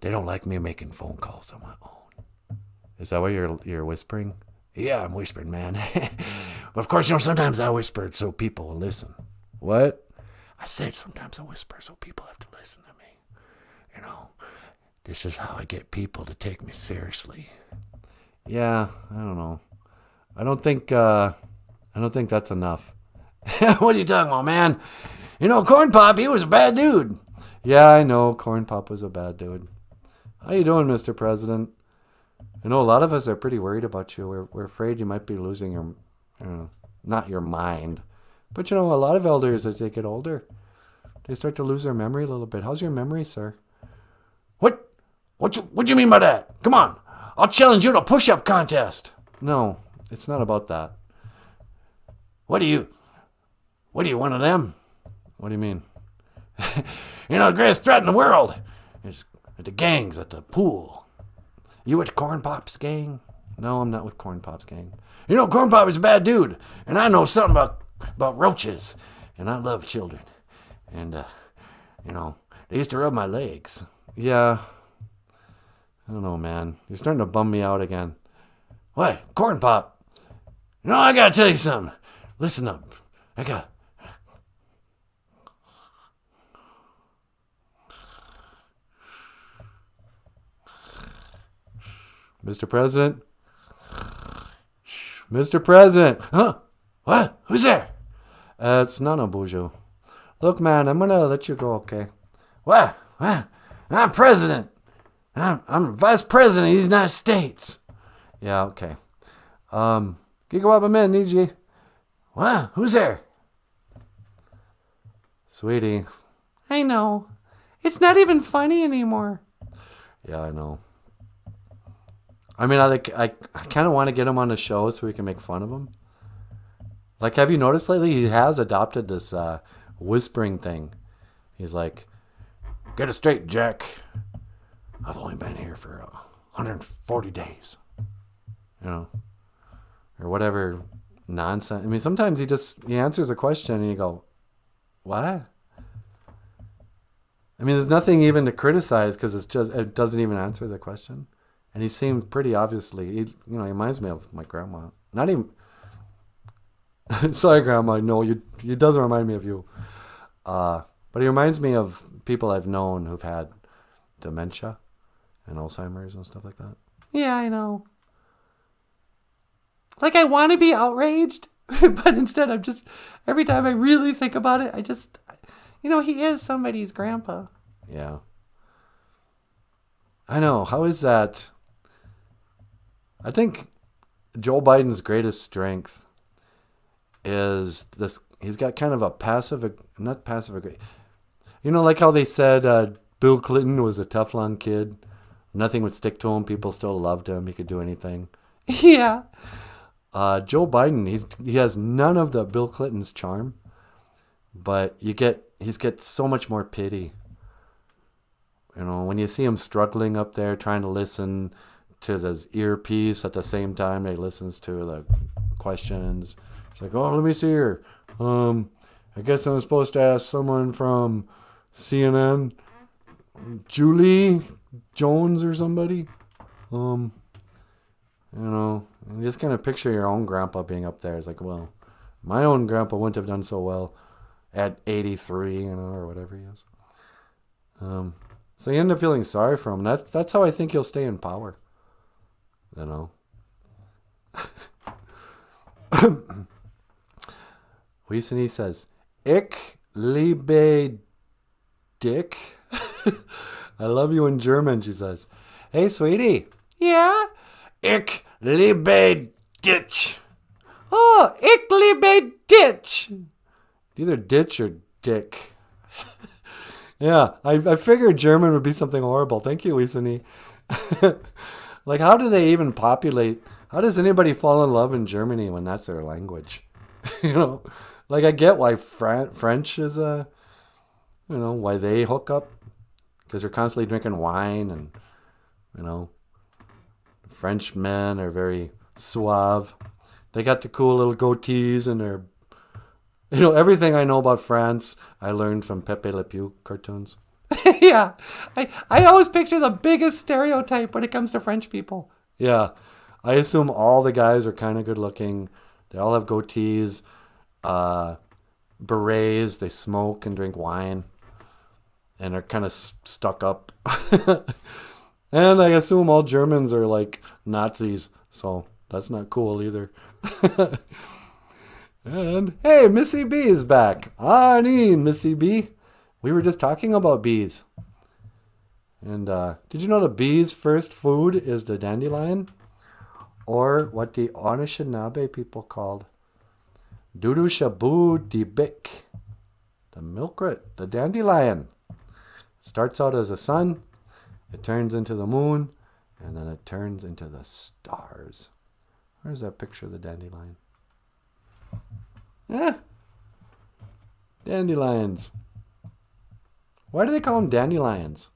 They don't like me making phone calls on my own. Is that what you're whispering? Yeah, I'm whispering, man. But of course, sometimes I whisper so people will listen. What? I said sometimes I whisper so people have to listen to me. This is how I get people to take me seriously. Yeah, I don't know. I don't think that's enough. What are you talking about, man? Corn Pop, he was a bad dude. Yeah, I know. Corn Pop was a bad dude. How you doing, Mr. President? I know a lot of us are pretty worried about you. We're afraid you might be losing your, not your mind. But, a lot of elders, as they get older, they start to lose their memory a little bit. How's your memory, sir? What do you mean by that? Come on. I'll challenge you to a push-up contest. No, it's not about that. What are you, one of them? What do you mean? The greatest threat in the world is the gangs at the pool. You with Corn Pop's gang? No, I'm not with Corn Pop's gang. Corn Pop is a bad dude, and I know something about roaches, and I love children. And, they used to rub my legs. Yeah. I don't know, man. You're starting to bum me out again. What? Corn Pop? I gotta tell you something. Listen up. Mr. President? Mr. President! Huh? What? Who's there? It's NANABOOZHOO. Look, man, I'm gonna let you go, okay? What? I'm president. I'm vice president of the United States. Yeah, okay. Gigawabba need you. What? Who's there? Sweetie. I know. It's not even funny anymore. Yeah, I know. I mean, I kind of want to get him on the show so we can make fun of him. Like, have you noticed lately he has adopted this whispering thing? He's like, get it straight, Jack. I've only been here for 140 days. Or whatever nonsense. I mean, sometimes he answers a question and you go, what? I mean, there's nothing even to criticize because it doesn't even answer the question. And he seems pretty obviously, he reminds me of my grandma. Not even, sorry, Grandma, no, he doesn't remind me of you. But he reminds me of people I've known who've had dementia and Alzheimer's and stuff like that. Yeah, I know. Like, I want to be outraged, but instead I'm just, every time I really think about it, he is somebody's grandpa. Yeah. I know. How is that? I think Joe Biden's greatest strength is this. He's got kind of a not passive aggressive. Like how they said Bill Clinton was a Teflon kid. Nothing would stick to him. People still loved him. He could do anything. Yeah. Joe Biden, he has none of the Bill Clinton's charm, but he's got so much more pity. When you see him struggling up there trying to listen to his earpiece at the same time that he listens to the questions. It's like, oh, let me see here. I guess I'm supposed to ask someone from CNN, Julie Jones or somebody. You just kind of picture your own grandpa being up there. It's like, well, my own grandpa wouldn't have done so well at 83, or whatever he is. So you end up feeling sorry for him. That's how I think he'll stay in power. Weesony says, Ich liebe Dick. I love you in German, she says. Hey, sweetie. Yeah? Ich liebe Ditch. Oh, ich liebe Ditch. Either ditch or dick. Yeah, I figured German would be something horrible. Thank you, Weesony. Like, how do they even populate? How does anybody fall in love in Germany when that's their language? Like, I get why French is why they hook up. Because they're constantly drinking wine and, French men are very suave. They got the cool little goatees and their Everything I know about France, I learned from Pepe Le Pew cartoons. Yeah, I always picture the biggest stereotype when it comes to French people. Yeah, I assume all the guys are kind of good looking. They all have goatees, berets. They smoke and drink wine, and are kind of stuck up. And I assume all Germans are like Nazis, so that's not cool either. And hey, Missy B is back. Arnie, Missy B. We were just talking about bees. And did you know the bee's first food is the dandelion? Or what the Anishinaabe people called Dudu Shabu Dibik. The milkroot, the dandelion. Starts out as a sun, it turns into the moon, and then it turns into the stars. Where's that picture of the dandelion? Yeah. Dandelions. Why do they call them dandelions?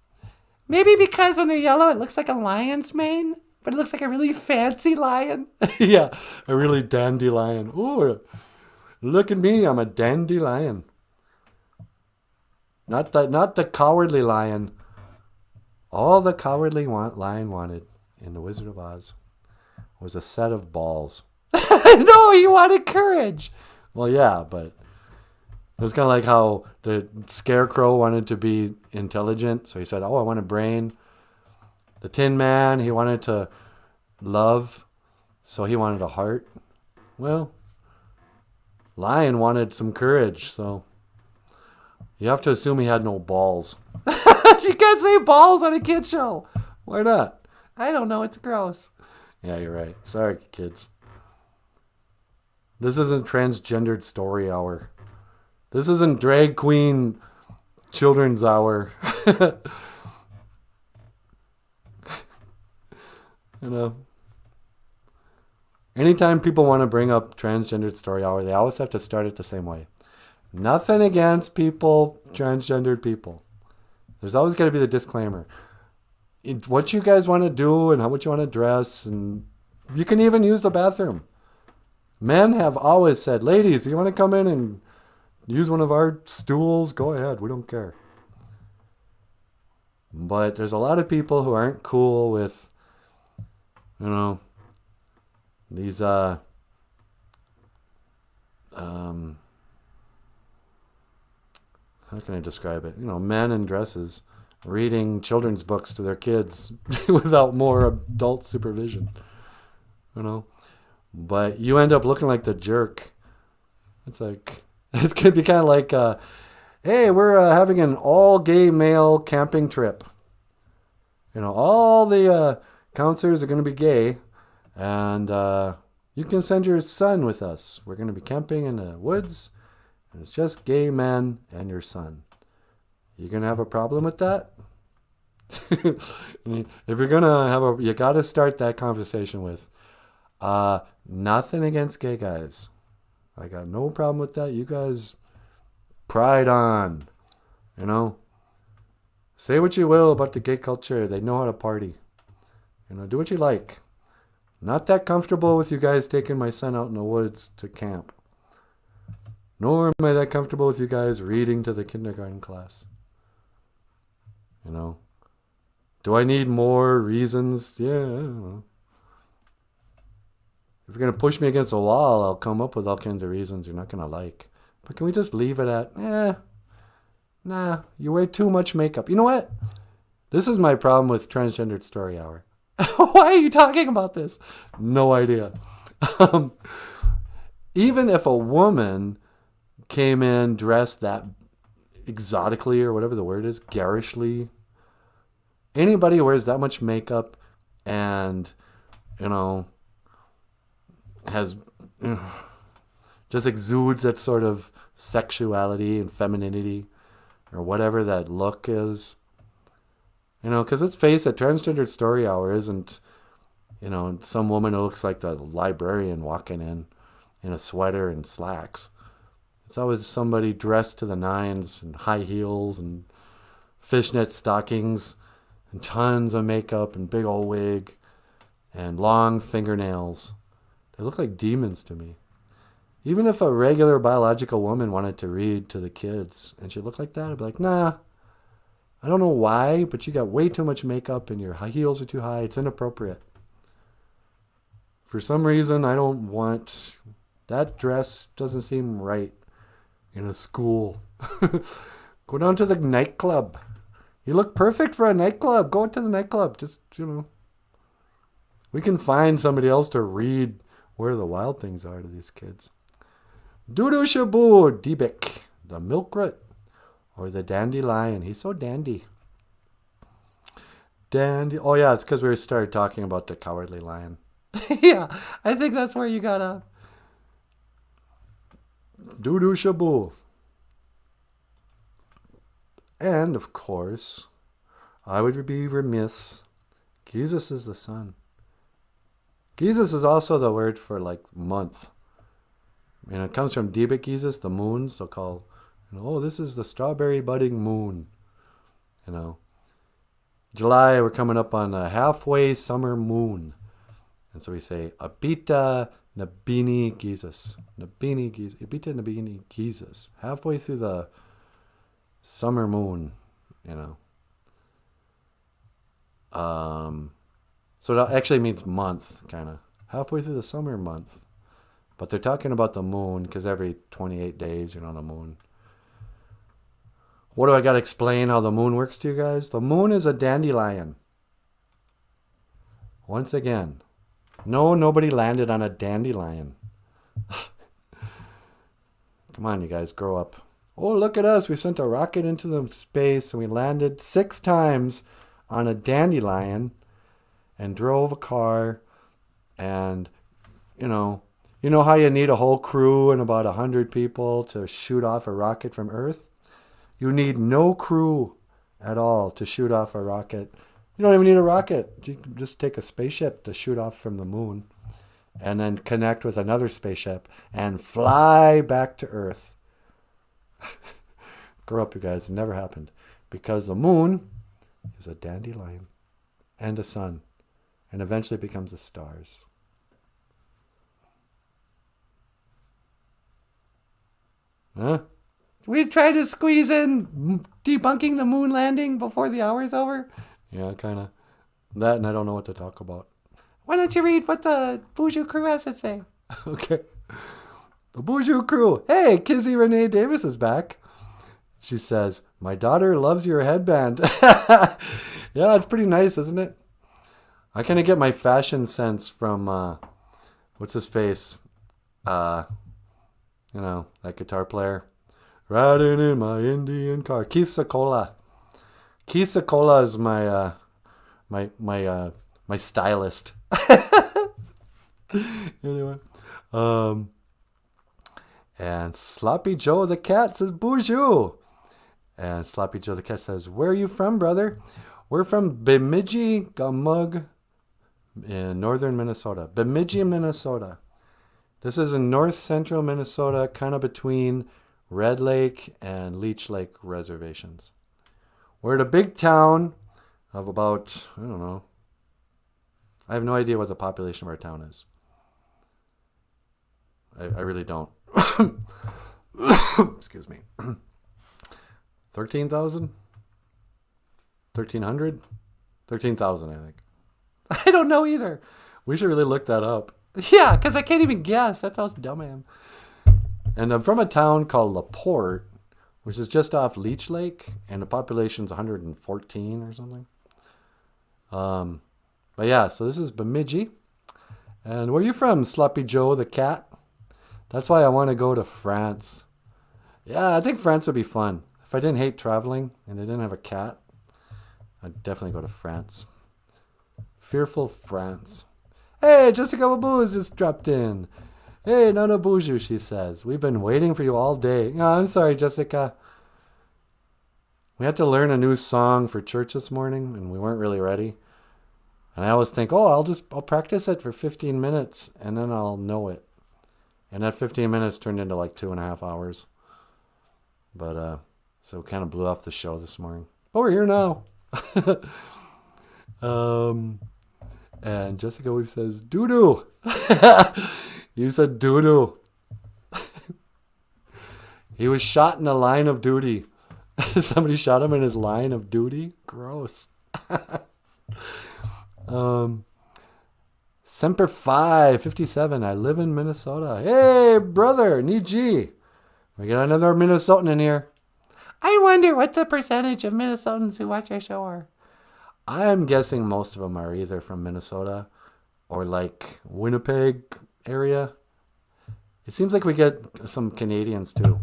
Maybe because when they're yellow, it looks like a lion's mane, but it looks like a really fancy lion. Yeah, a really dandelion. Ooh, look at me, I'm a dandelion. Not the cowardly lion. All the cowardly lion wanted in The Wizard of Oz was a set of balls. No, he wanted courage. Well, yeah, but it was kind of like how the Scarecrow wanted to be intelligent, so he said, "Oh, I want a brain." The Tin Man, he wanted to love, so he wanted a heart. Well, Lion wanted some courage, so you have to assume he had no balls. You can't say balls on a kid show. Why not? I don't know. It's gross. Yeah, you're right. Sorry, kids. This isn't transgendered story hour. This isn't drag queen children's hour. Anytime people want to bring up transgendered story hour, they always have to start it the same way. Nothing against people, transgendered people. There's always got to be the disclaimer. What you guys want to do and how much you want to dress, and you can even use the bathroom. Men have always said, ladies, you want to come in and use one of our stools? Go ahead, we don't care. But there's a lot of people who aren't cool with, these, how can I describe it? Men in dresses reading children's books to their kids without more adult supervision, But you end up looking like the jerk. It's like, it's going to be kind of like, hey, we're having an all-gay male camping trip. All the counselors are going to be gay, and you can send your son with us. We're going to be camping in the woods, and it's just gay men and your son. You going to have a problem with that? If you're going to you got to start that conversation with, nothing against gay guys. I got no problem with that. You guys, pride on, Say what you will about the gay culture. They know how to party. Do what you like. Not that comfortable with you guys taking my son out in the woods to camp. Nor am I that comfortable with you guys reading to the kindergarten class. Do I need more reasons? Yeah, I don't know. If you're going to push me against a wall, I'll come up with all kinds of reasons you're not going to like. But can we just leave it at, nah, you wear too much makeup. You know what? This is my problem with Transgendered Story Hour. Why are you talking about this? No idea. Even if a woman came in dressed that exotically, or whatever the word is, garishly, anybody who wears that much makeup and, has just exudes that sort of sexuality and femininity or whatever that look is, because let's face it, Transgendered Story Hour isn't, some woman who looks like the librarian walking in a sweater and slacks. It's always somebody dressed to the nines in high heels and fishnet stockings and tons of makeup and big old wig and long fingernails. They look like demons to me. Even if a regular biological woman wanted to read to the kids and she looked like that, I'd be like, nah, I don't know why, but you got way too much makeup and your high heels are too high. It's inappropriate. For some reason, I don't want... That dress doesn't seem right in a school. Go down to the nightclub. You look perfect for a nightclub. Go to the nightclub. Just, we can find somebody else to read Where the Wild Things Are to these kids. Doodoo Shaboo, Debik, the milkrat, or the dandelion. He's so dandy. Oh yeah, it's because we started talking about the cowardly lion. Yeah, I think that's where you gotta... Doodoo Shaboo. And, of course, I would be remiss. Jesus is the sun. Jesus is also the word for, month. It comes from Debik Jesus, the moon. So call, this is the strawberry budding moon. July, we're coming up on a halfway summer moon. And so we say, Abita Nabini Jesus. Nabini Jesus. Abita Nabini Jesus. Halfway through the summer moon, So that actually means month, kind of. Halfway through the summer month. But they're talking about the moon because every 28 days you're on the moon. What do I got to explain how the moon works to you guys? The moon is a dandelion. Once again. No, nobody landed on a dandelion. Come on, you guys, grow up. Oh, look at us. We sent a rocket into the space and we landed 6 times on a dandelion and drove a car. And, you know how you need a whole crew and about 100 people to shoot off a rocket from Earth? You need no crew at all to shoot off a rocket. You don't even need a rocket. You can just take a spaceship to shoot off from the moon and then connect with another spaceship and fly back to Earth. Grow up, you guys. It never happened. Because the moon is a dandelion and a sun and eventually becomes the stars. Huh? We tried to squeeze in debunking the moon landing before the hour's over. Yeah, kind of. That, and I don't know what to talk about. Why don't you read what the BOOZHOO crew has to say? Okay. The BOOZHOO crew. Hey, Kizzy Renee Davis is back. She says, my daughter loves your headband. Yeah, it's pretty nice, isn't it? I kind of get my fashion sense from, what's his face? That guitar player. Riding in my Indian car. Keith Secola. Keith Secola is my stylist. Anyway. And Sloppy Joe the cat says, BOOZHOO. And Sloppy Joe the cat says, where are you from, brother? We're from Bemidji, Gamug in northern Minnesota. Bemidji, Minnesota. This is in north central Minnesota, kind of between Red Lake and Leech Lake reservations. We're at a big town of about, I don't know. I have no idea what the population of our town is. I really don't. Excuse me. 13,000? 1,300? 13,000, I think. I don't know either. We should really look that up. Yeah, because I can't even guess. That's how dumb I am. And I'm from a town called LaPorte, which is just off Leech Lake, and the population's 114 or something. But yeah, so this is Bemidji. And where are you from, Sloppy Joe the cat? That's why I want to go to France. Yeah, I think France would be fun. If I didn't hate traveling and I didn't have a cat, I'd definitely go to France. Fearful France. Hey, Jessica Waboos just dropped in. Hey, Nanaboozhoo, she says. We've been waiting for you all day. Oh, I'm sorry, Jessica. We had to learn a new song for church this morning, and we weren't really ready. And I always think, I'll practice it for 15 minutes, and then I'll know it. And that 15 minutes turned into like 2.5 hours. But, so it kind of blew off the show this morning. But we're here now. And Jessica Weave says, doo-doo. You said doo-doo. He was shot in the line of duty. Somebody shot him in his line of duty? Gross. Semper Fi, 57. I live in Minnesota. Hey, brother, Niji. We got another Minnesotan in here. I wonder what the percentage of Minnesotans who watch our show are. I'm guessing most of them are either from Minnesota or like Winnipeg area. It seems like we get some Canadians too.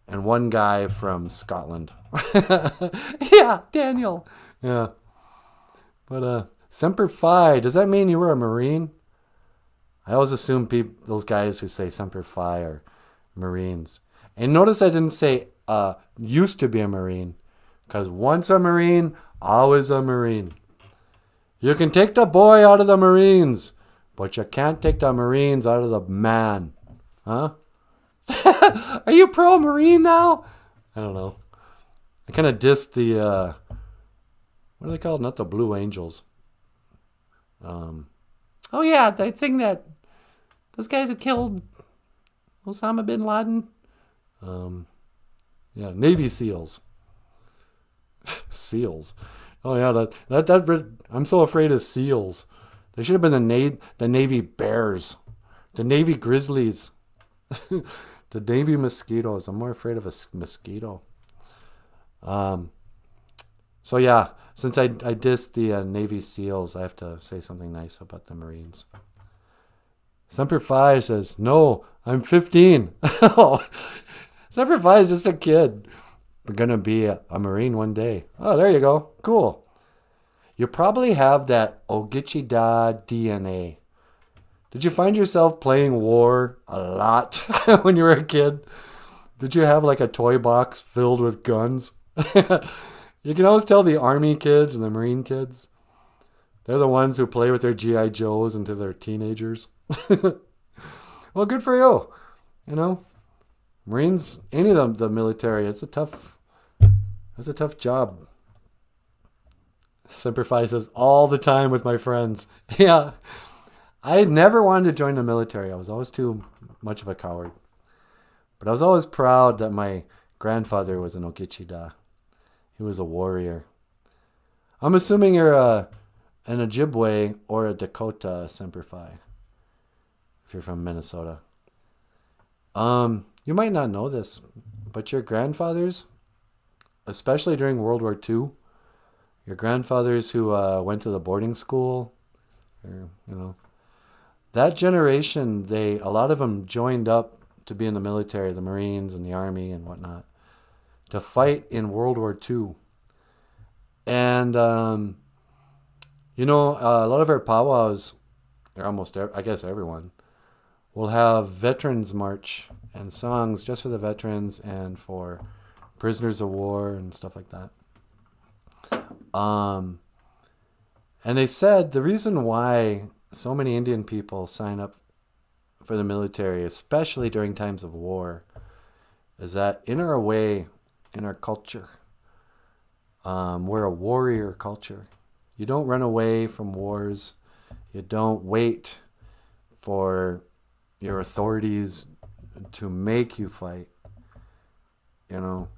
And one guy from Scotland. Yeah, Daniel. Yeah. But Semper Fi, does that mean you were a Marine? I always assume those guys who say Semper Fi are Marines. And notice I didn't say used to be a Marine. Because once a Marine, always a Marine. You can take the boy out of the Marines, but you can't take the Marines out of the man. Huh? Are you pro-Marine now? I don't know. I kind of dissed the, what are they called? Not the Blue Angels. Oh yeah, the thing that, those guys that killed Osama bin Laden. Yeah, Navy SEALs. Seals. Oh yeah, that I'm so afraid of seals. They should have been the Navy Bears, the Navy Grizzlies, the Navy Mosquitoes. I'm more afraid of a mosquito. So yeah, since I dissed the Navy SEALs, I have to say something nice about the Marines. Semper Fi says, no, I'm 15. Semper Fi is just a kid. We're going to be a Marine one day. Oh, there you go. Cool. You probably have that Ogichida DNA. Did you find yourself playing war a lot when you were a kid? Did you have like a toy box filled with guns? You can always tell the Army kids and the Marine kids. They're the ones who play with their G.I. Joes until they're teenagers. Well, good for you. You know, Marines, any of the military, it's a tough job. Semper Fi says, all the time with my friends. Yeah. I never wanted to join the military. I was always too much of a coward. But I was always proud that my grandfather was an Ogichida. He was a warrior. I'm assuming you're an Ojibwe or a Dakota Semper Fi, if you're from Minnesota. You might not know this, but your grandfathers, especially during World War II, your grandfathers who went to the boarding school, or, you know, that generation, a lot of them joined up to be in the military, the Marines and the Army and whatnot, to fight in World War II. And, you know, a lot of our powwows, or almost, I guess everyone, will have Veterans March and songs just for the veterans and for prisoners of war and stuff like that. And they said the reason why so many Indian people sign up for the military, especially during times of war, is that in our way, in our culture, we're a warrior culture. You don't run away from wars. You don't wait for your authorities to make you fight, you know.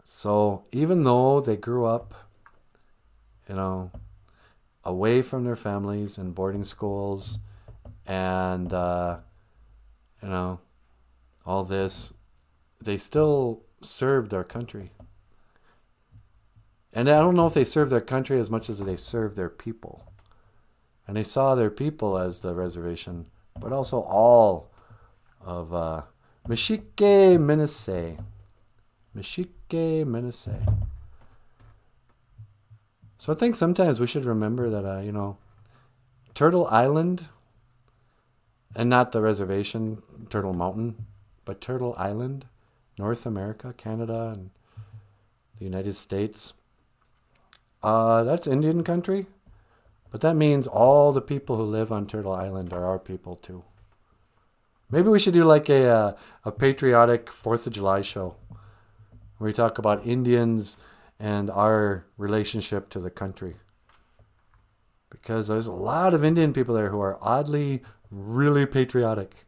So even though they grew up, you know, away from their families in boarding schools and, you know, all this, they still served our country. And I don't know if they served their country as much as they served their people. And they saw their people as the reservation, but also all of Mishike Minese. Mishike Minese. So I think sometimes we should remember that, you know, Turtle Island, and not the reservation, Turtle Mountain, but Turtle Island, North America, Canada, and the United States. That's Indian country, but that means all the people who live on Turtle Island are our people too. Maybe we should do like a patriotic 4th of July show where we talk about Indians and our relationship to the country. Because there's a lot of Indian people there who are oddly really patriotic.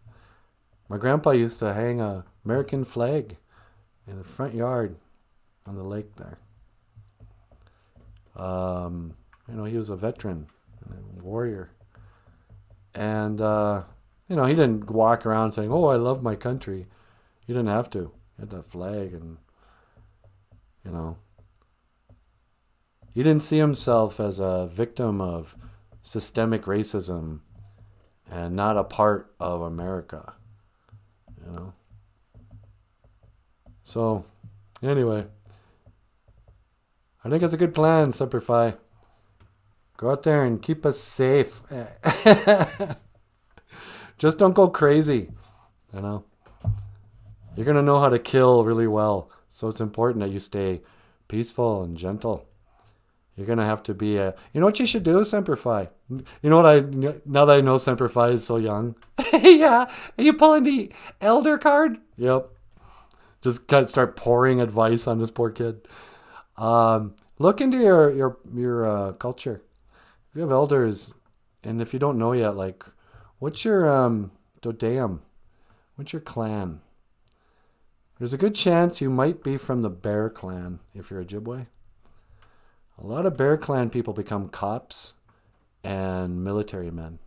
My grandpa used to hang a American flag in the front yard on the lake there. He was a veteran, a warrior. And, he didn't walk around saying, oh, I love my country. He didn't have to. He had that flag and, he didn't see himself as a victim of systemic racism and not a part of America, So, anyway, I think it's a good plan, Semper Fi. Go out there and keep us safe. Just don't go crazy, You're going to know how to kill really well, so it's important that you stay peaceful and gentle. You're going to have to be you know what you should do, Semper Fi? You know what now that I know Semper Fi is so young. Yeah. Are you pulling the elder card? Yep. Just start pouring advice on this poor kid. Look into your culture. If you have elders, and if you don't know yet, like, what's your Dodeum? What's your clan? There's a good chance you might be from the Bear Clan if you're Ojibwe. A lot of Bear Clan people become cops and military men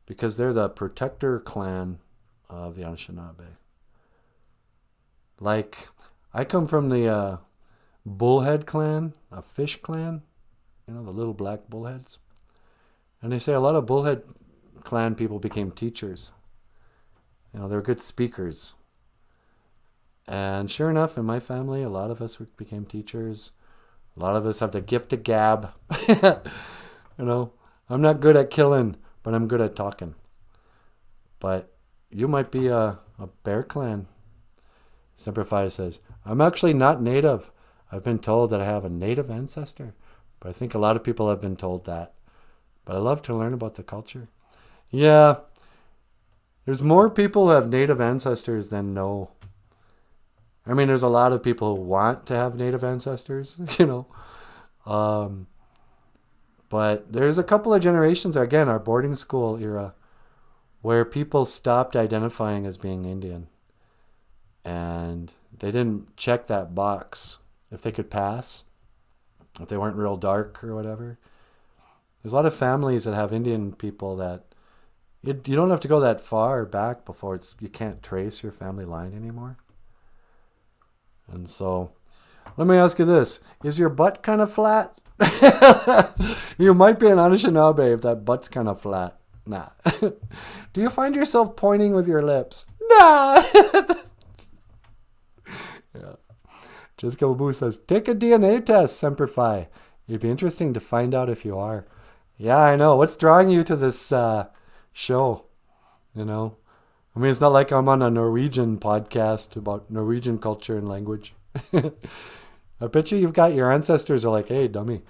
because they're the protector clan of the Anishinaabe. Like, I come from the Bullhead clan, a fish clan, the little black bullheads. And they say a lot of Bullhead clan people became teachers. They're good speakers. And sure enough, in my family, a lot of us became teachers. A lot of us have the gift of gab. I'm not good at killing, but I'm good at talking. But you might be a Bear Clan. Semper Fi says, I'm actually not native. I've been told that I have a native ancestor. But I think a lot of people have been told that. But I love to learn about the culture. Yeah. There's more people who have native ancestors than no. I mean, there's a lot of people who want to have native ancestors, But there's a couple of generations, again, our boarding school era, where people stopped identifying as being Indian. And they didn't check that box if they could pass, if they weren't real dark or whatever. There's a lot of families that have Indian people that you don't have to go that far back before you can't trace your family line anymore. And so, let me ask you this. Is your butt kind of flat? You might be an Anishinaabe if that butt's kind of flat. Nah. Do you find yourself pointing with your lips? Nah. Yeah. Jessica Babu says, take a DNA test, Semper Fi. It'd be interesting to find out if you are. Yeah, I know. What's drawing you to this show? I mean, it's not like I'm on a Norwegian podcast about Norwegian culture and language. I bet you've got your ancestors are like, hey, dummy,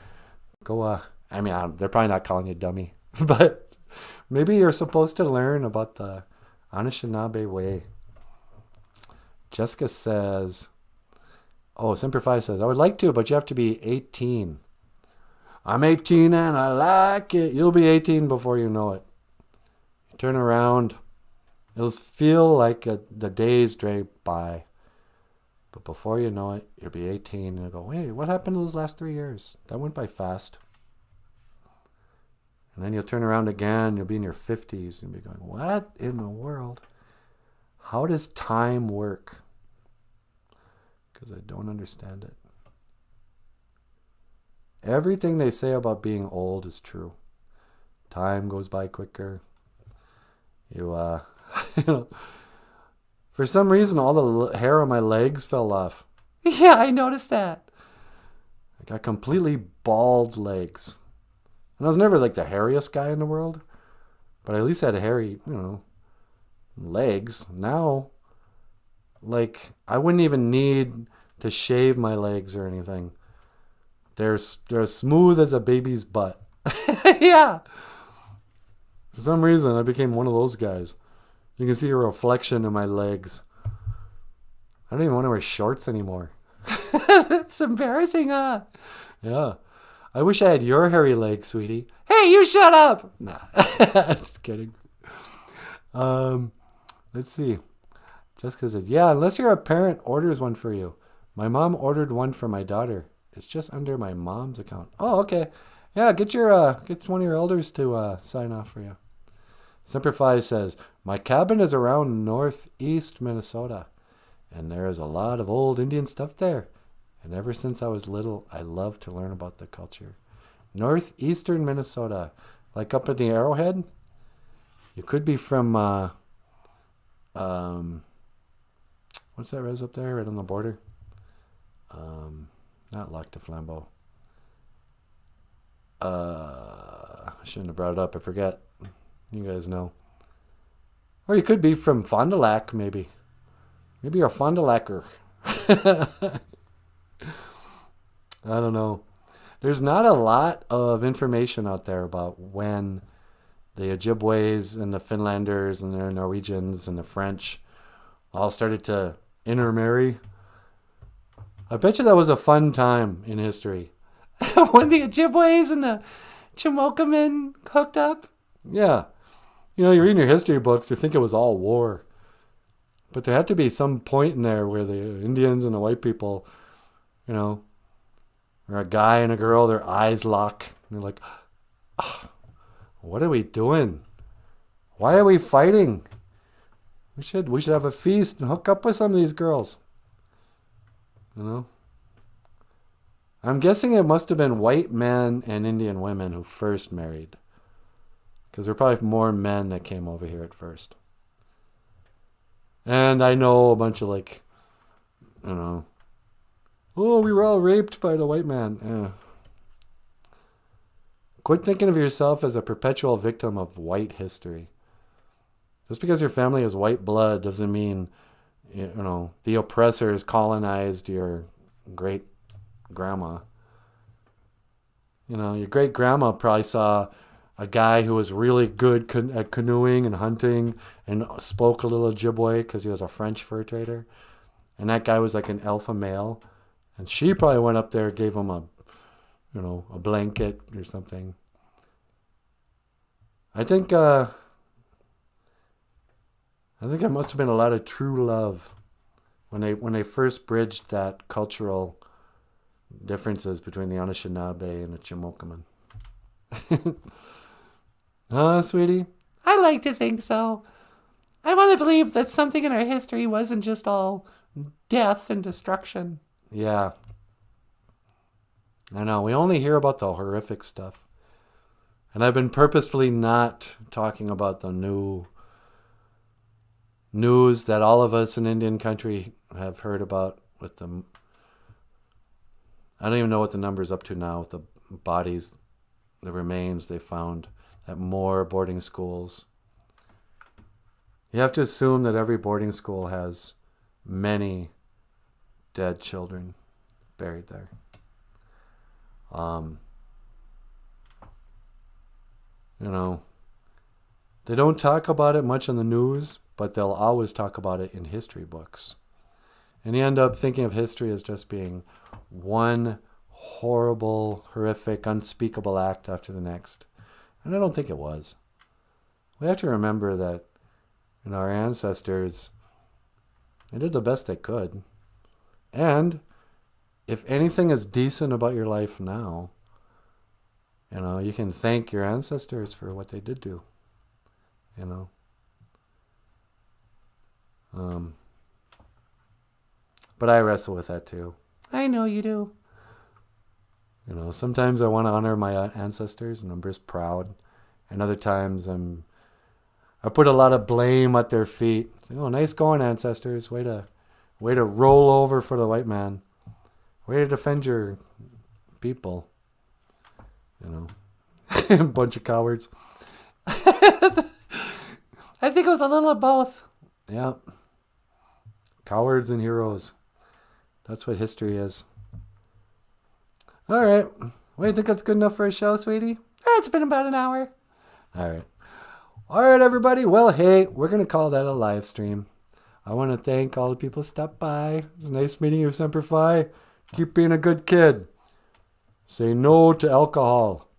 go, they're probably not calling you dummy, but maybe you're supposed to learn about the Anishinaabe way. Jessica says, Semper Fi says, I would like to, but you have to be 18. I'm 18 and I like it. You'll be 18 before you know it. You turn around. It'll feel like the days drag by. But before you know it, you'll be 18 and you'll go, hey, what happened to those last 3 years? That went by fast. And then you'll turn around again, you'll be in your 50s and you'll be going, what in the world? How does time work? Because I don't understand it. Everything they say about being old is true. Time goes by quicker. For some reason, all the hair on my legs fell off. Yeah, I noticed that. I got completely bald legs. And I was never like the hairiest guy in the world. But I at least had hairy, legs. Now, I wouldn't even need to shave my legs or anything. They're as smooth as a baby's butt. Yeah. For some reason, I became one of those guys. You can see a reflection in my legs. I don't even want to wear shorts anymore. It's embarrassing, huh? Yeah. I wish I had your hairy legs, sweetie. Hey, you shut up! Nah. Just kidding. Let's see. Just because it's, yeah, unless your parent orders one for you. My mom ordered one for my daughter. It's just under my mom's account. Oh, okay. Yeah, get one of your elders to sign off for you. Semper Fi says, my cabin is around northeast Minnesota, and there is a lot of old Indian stuff there. And ever since I was little, I love to learn about the culture. Northeastern Minnesota, like up at the Arrowhead. You could be from, what's that res up there, right on the border? Not Lac de Flambeau. I shouldn't have brought it up. I forget. You guys know. Or you could be from Fond du Lac, maybe. Maybe you're a Fond du Lacer. I don't know. There's not a lot of information out there about when the Ojibways and the Finlanders and the Norwegians and the French all started to intermarry. I bet you that was a fun time in history. When the Ojibways and the Chimokamen hooked up? Yeah. You know, you're reading your history books, you think it was all war. But there had to be some point in there where the Indians and the white people, you know, or a guy and a girl, their eyes lock. And they're like, oh, what are we doing? Why are we fighting? We should have a feast and hook up with some of these girls. You know? I'm guessing it must have been white men and Indian women who first married. Because there were probably more men that came over here at first. And I know a bunch of like, you know, oh, we were all raped by the white man. Quit thinking of yourself as a perpetual victim of white history. Just because your family is white blood doesn't mean, you know, the oppressors colonized your great grandma. You know, your great grandma probably saw a guy who was really good at canoeing and hunting and spoke a little Ojibwe because he was a French fur trader. And that guy was like an alpha male. And she probably went up there and gave him a blanket or something. I think there must have been a lot of true love when they first bridged that cultural differences between the Anishinaabe and the Chimokaman. Sweetie? I like to think so. I want to believe that something in our history wasn't just all death and destruction. Yeah. I know. We only hear about the horrific stuff. And I've been purposefully not talking about the new news that all of us in Indian country have heard about with the... I don't even know what the number's up to now with the bodies, the remains they found at more boarding schools. You have to assume that every boarding school has many dead children buried there. You know, they don't talk about it much on the news, but they'll always talk about it in history books. And you end up thinking of history as just being one horrible, horrific, unspeakable act after the next. And I don't think it was. We have to remember that, you know, our ancestors, they did the best they could. And if anything is decent about your life now, you know, you can thank your ancestors for what they did do. You know. But I wrestle with that too. I know you do. You know, sometimes I want to honor my ancestors and I'm just proud. And other times I put a lot of blame at their feet. Like, oh, nice going, ancestors. Way to roll over for the white man. Way to defend your people. You know, bunch of cowards. I think it was a little of both. Yeah. Cowards and heroes. That's what history is. All right. Well, you think that's good enough for a show, sweetie? It's been about an hour. All right. All right, everybody. Well, hey, we're going to call that a live stream. I want to thank all the people who stopped by. It was nice meeting you, Semper Fi. Keep being a good kid. Say no to alcohol.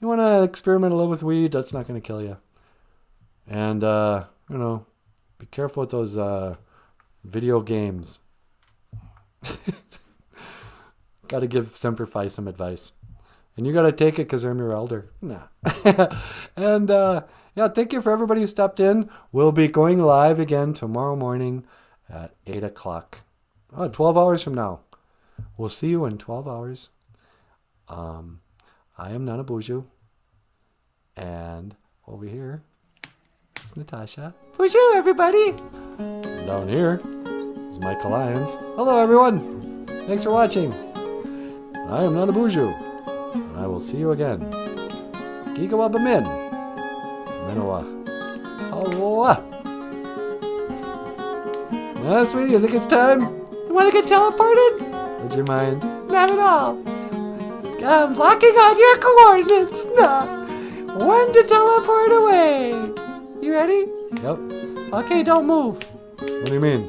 You want to experiment a little with weed? That's not going to kill you. And, you know, Be careful with those video games. Got to give Semper Fi some advice. And you got to take it because I'm your elder. Nah. And yeah, thank you for everybody who stopped in. We'll be going live again tomorrow morning at 8 o'clock. 12 hours from now. We'll see you in 12 hours. I am NanaBOOZHOO. And over here is Natasha. BOOZHOO, everybody! And down here is Michael Lyons. Hello, everyone. Thanks for watching. I am NanaBOOZHOO. And I will see you again. Gigawabamin. Minowa. Aloha. Sweetie, you think it's time? You want to get teleported? Would you mind? Not at all. I'm locking on your coordinates. No. 1 to teleport away. You ready? Yep. Okay, don't move. What do you mean?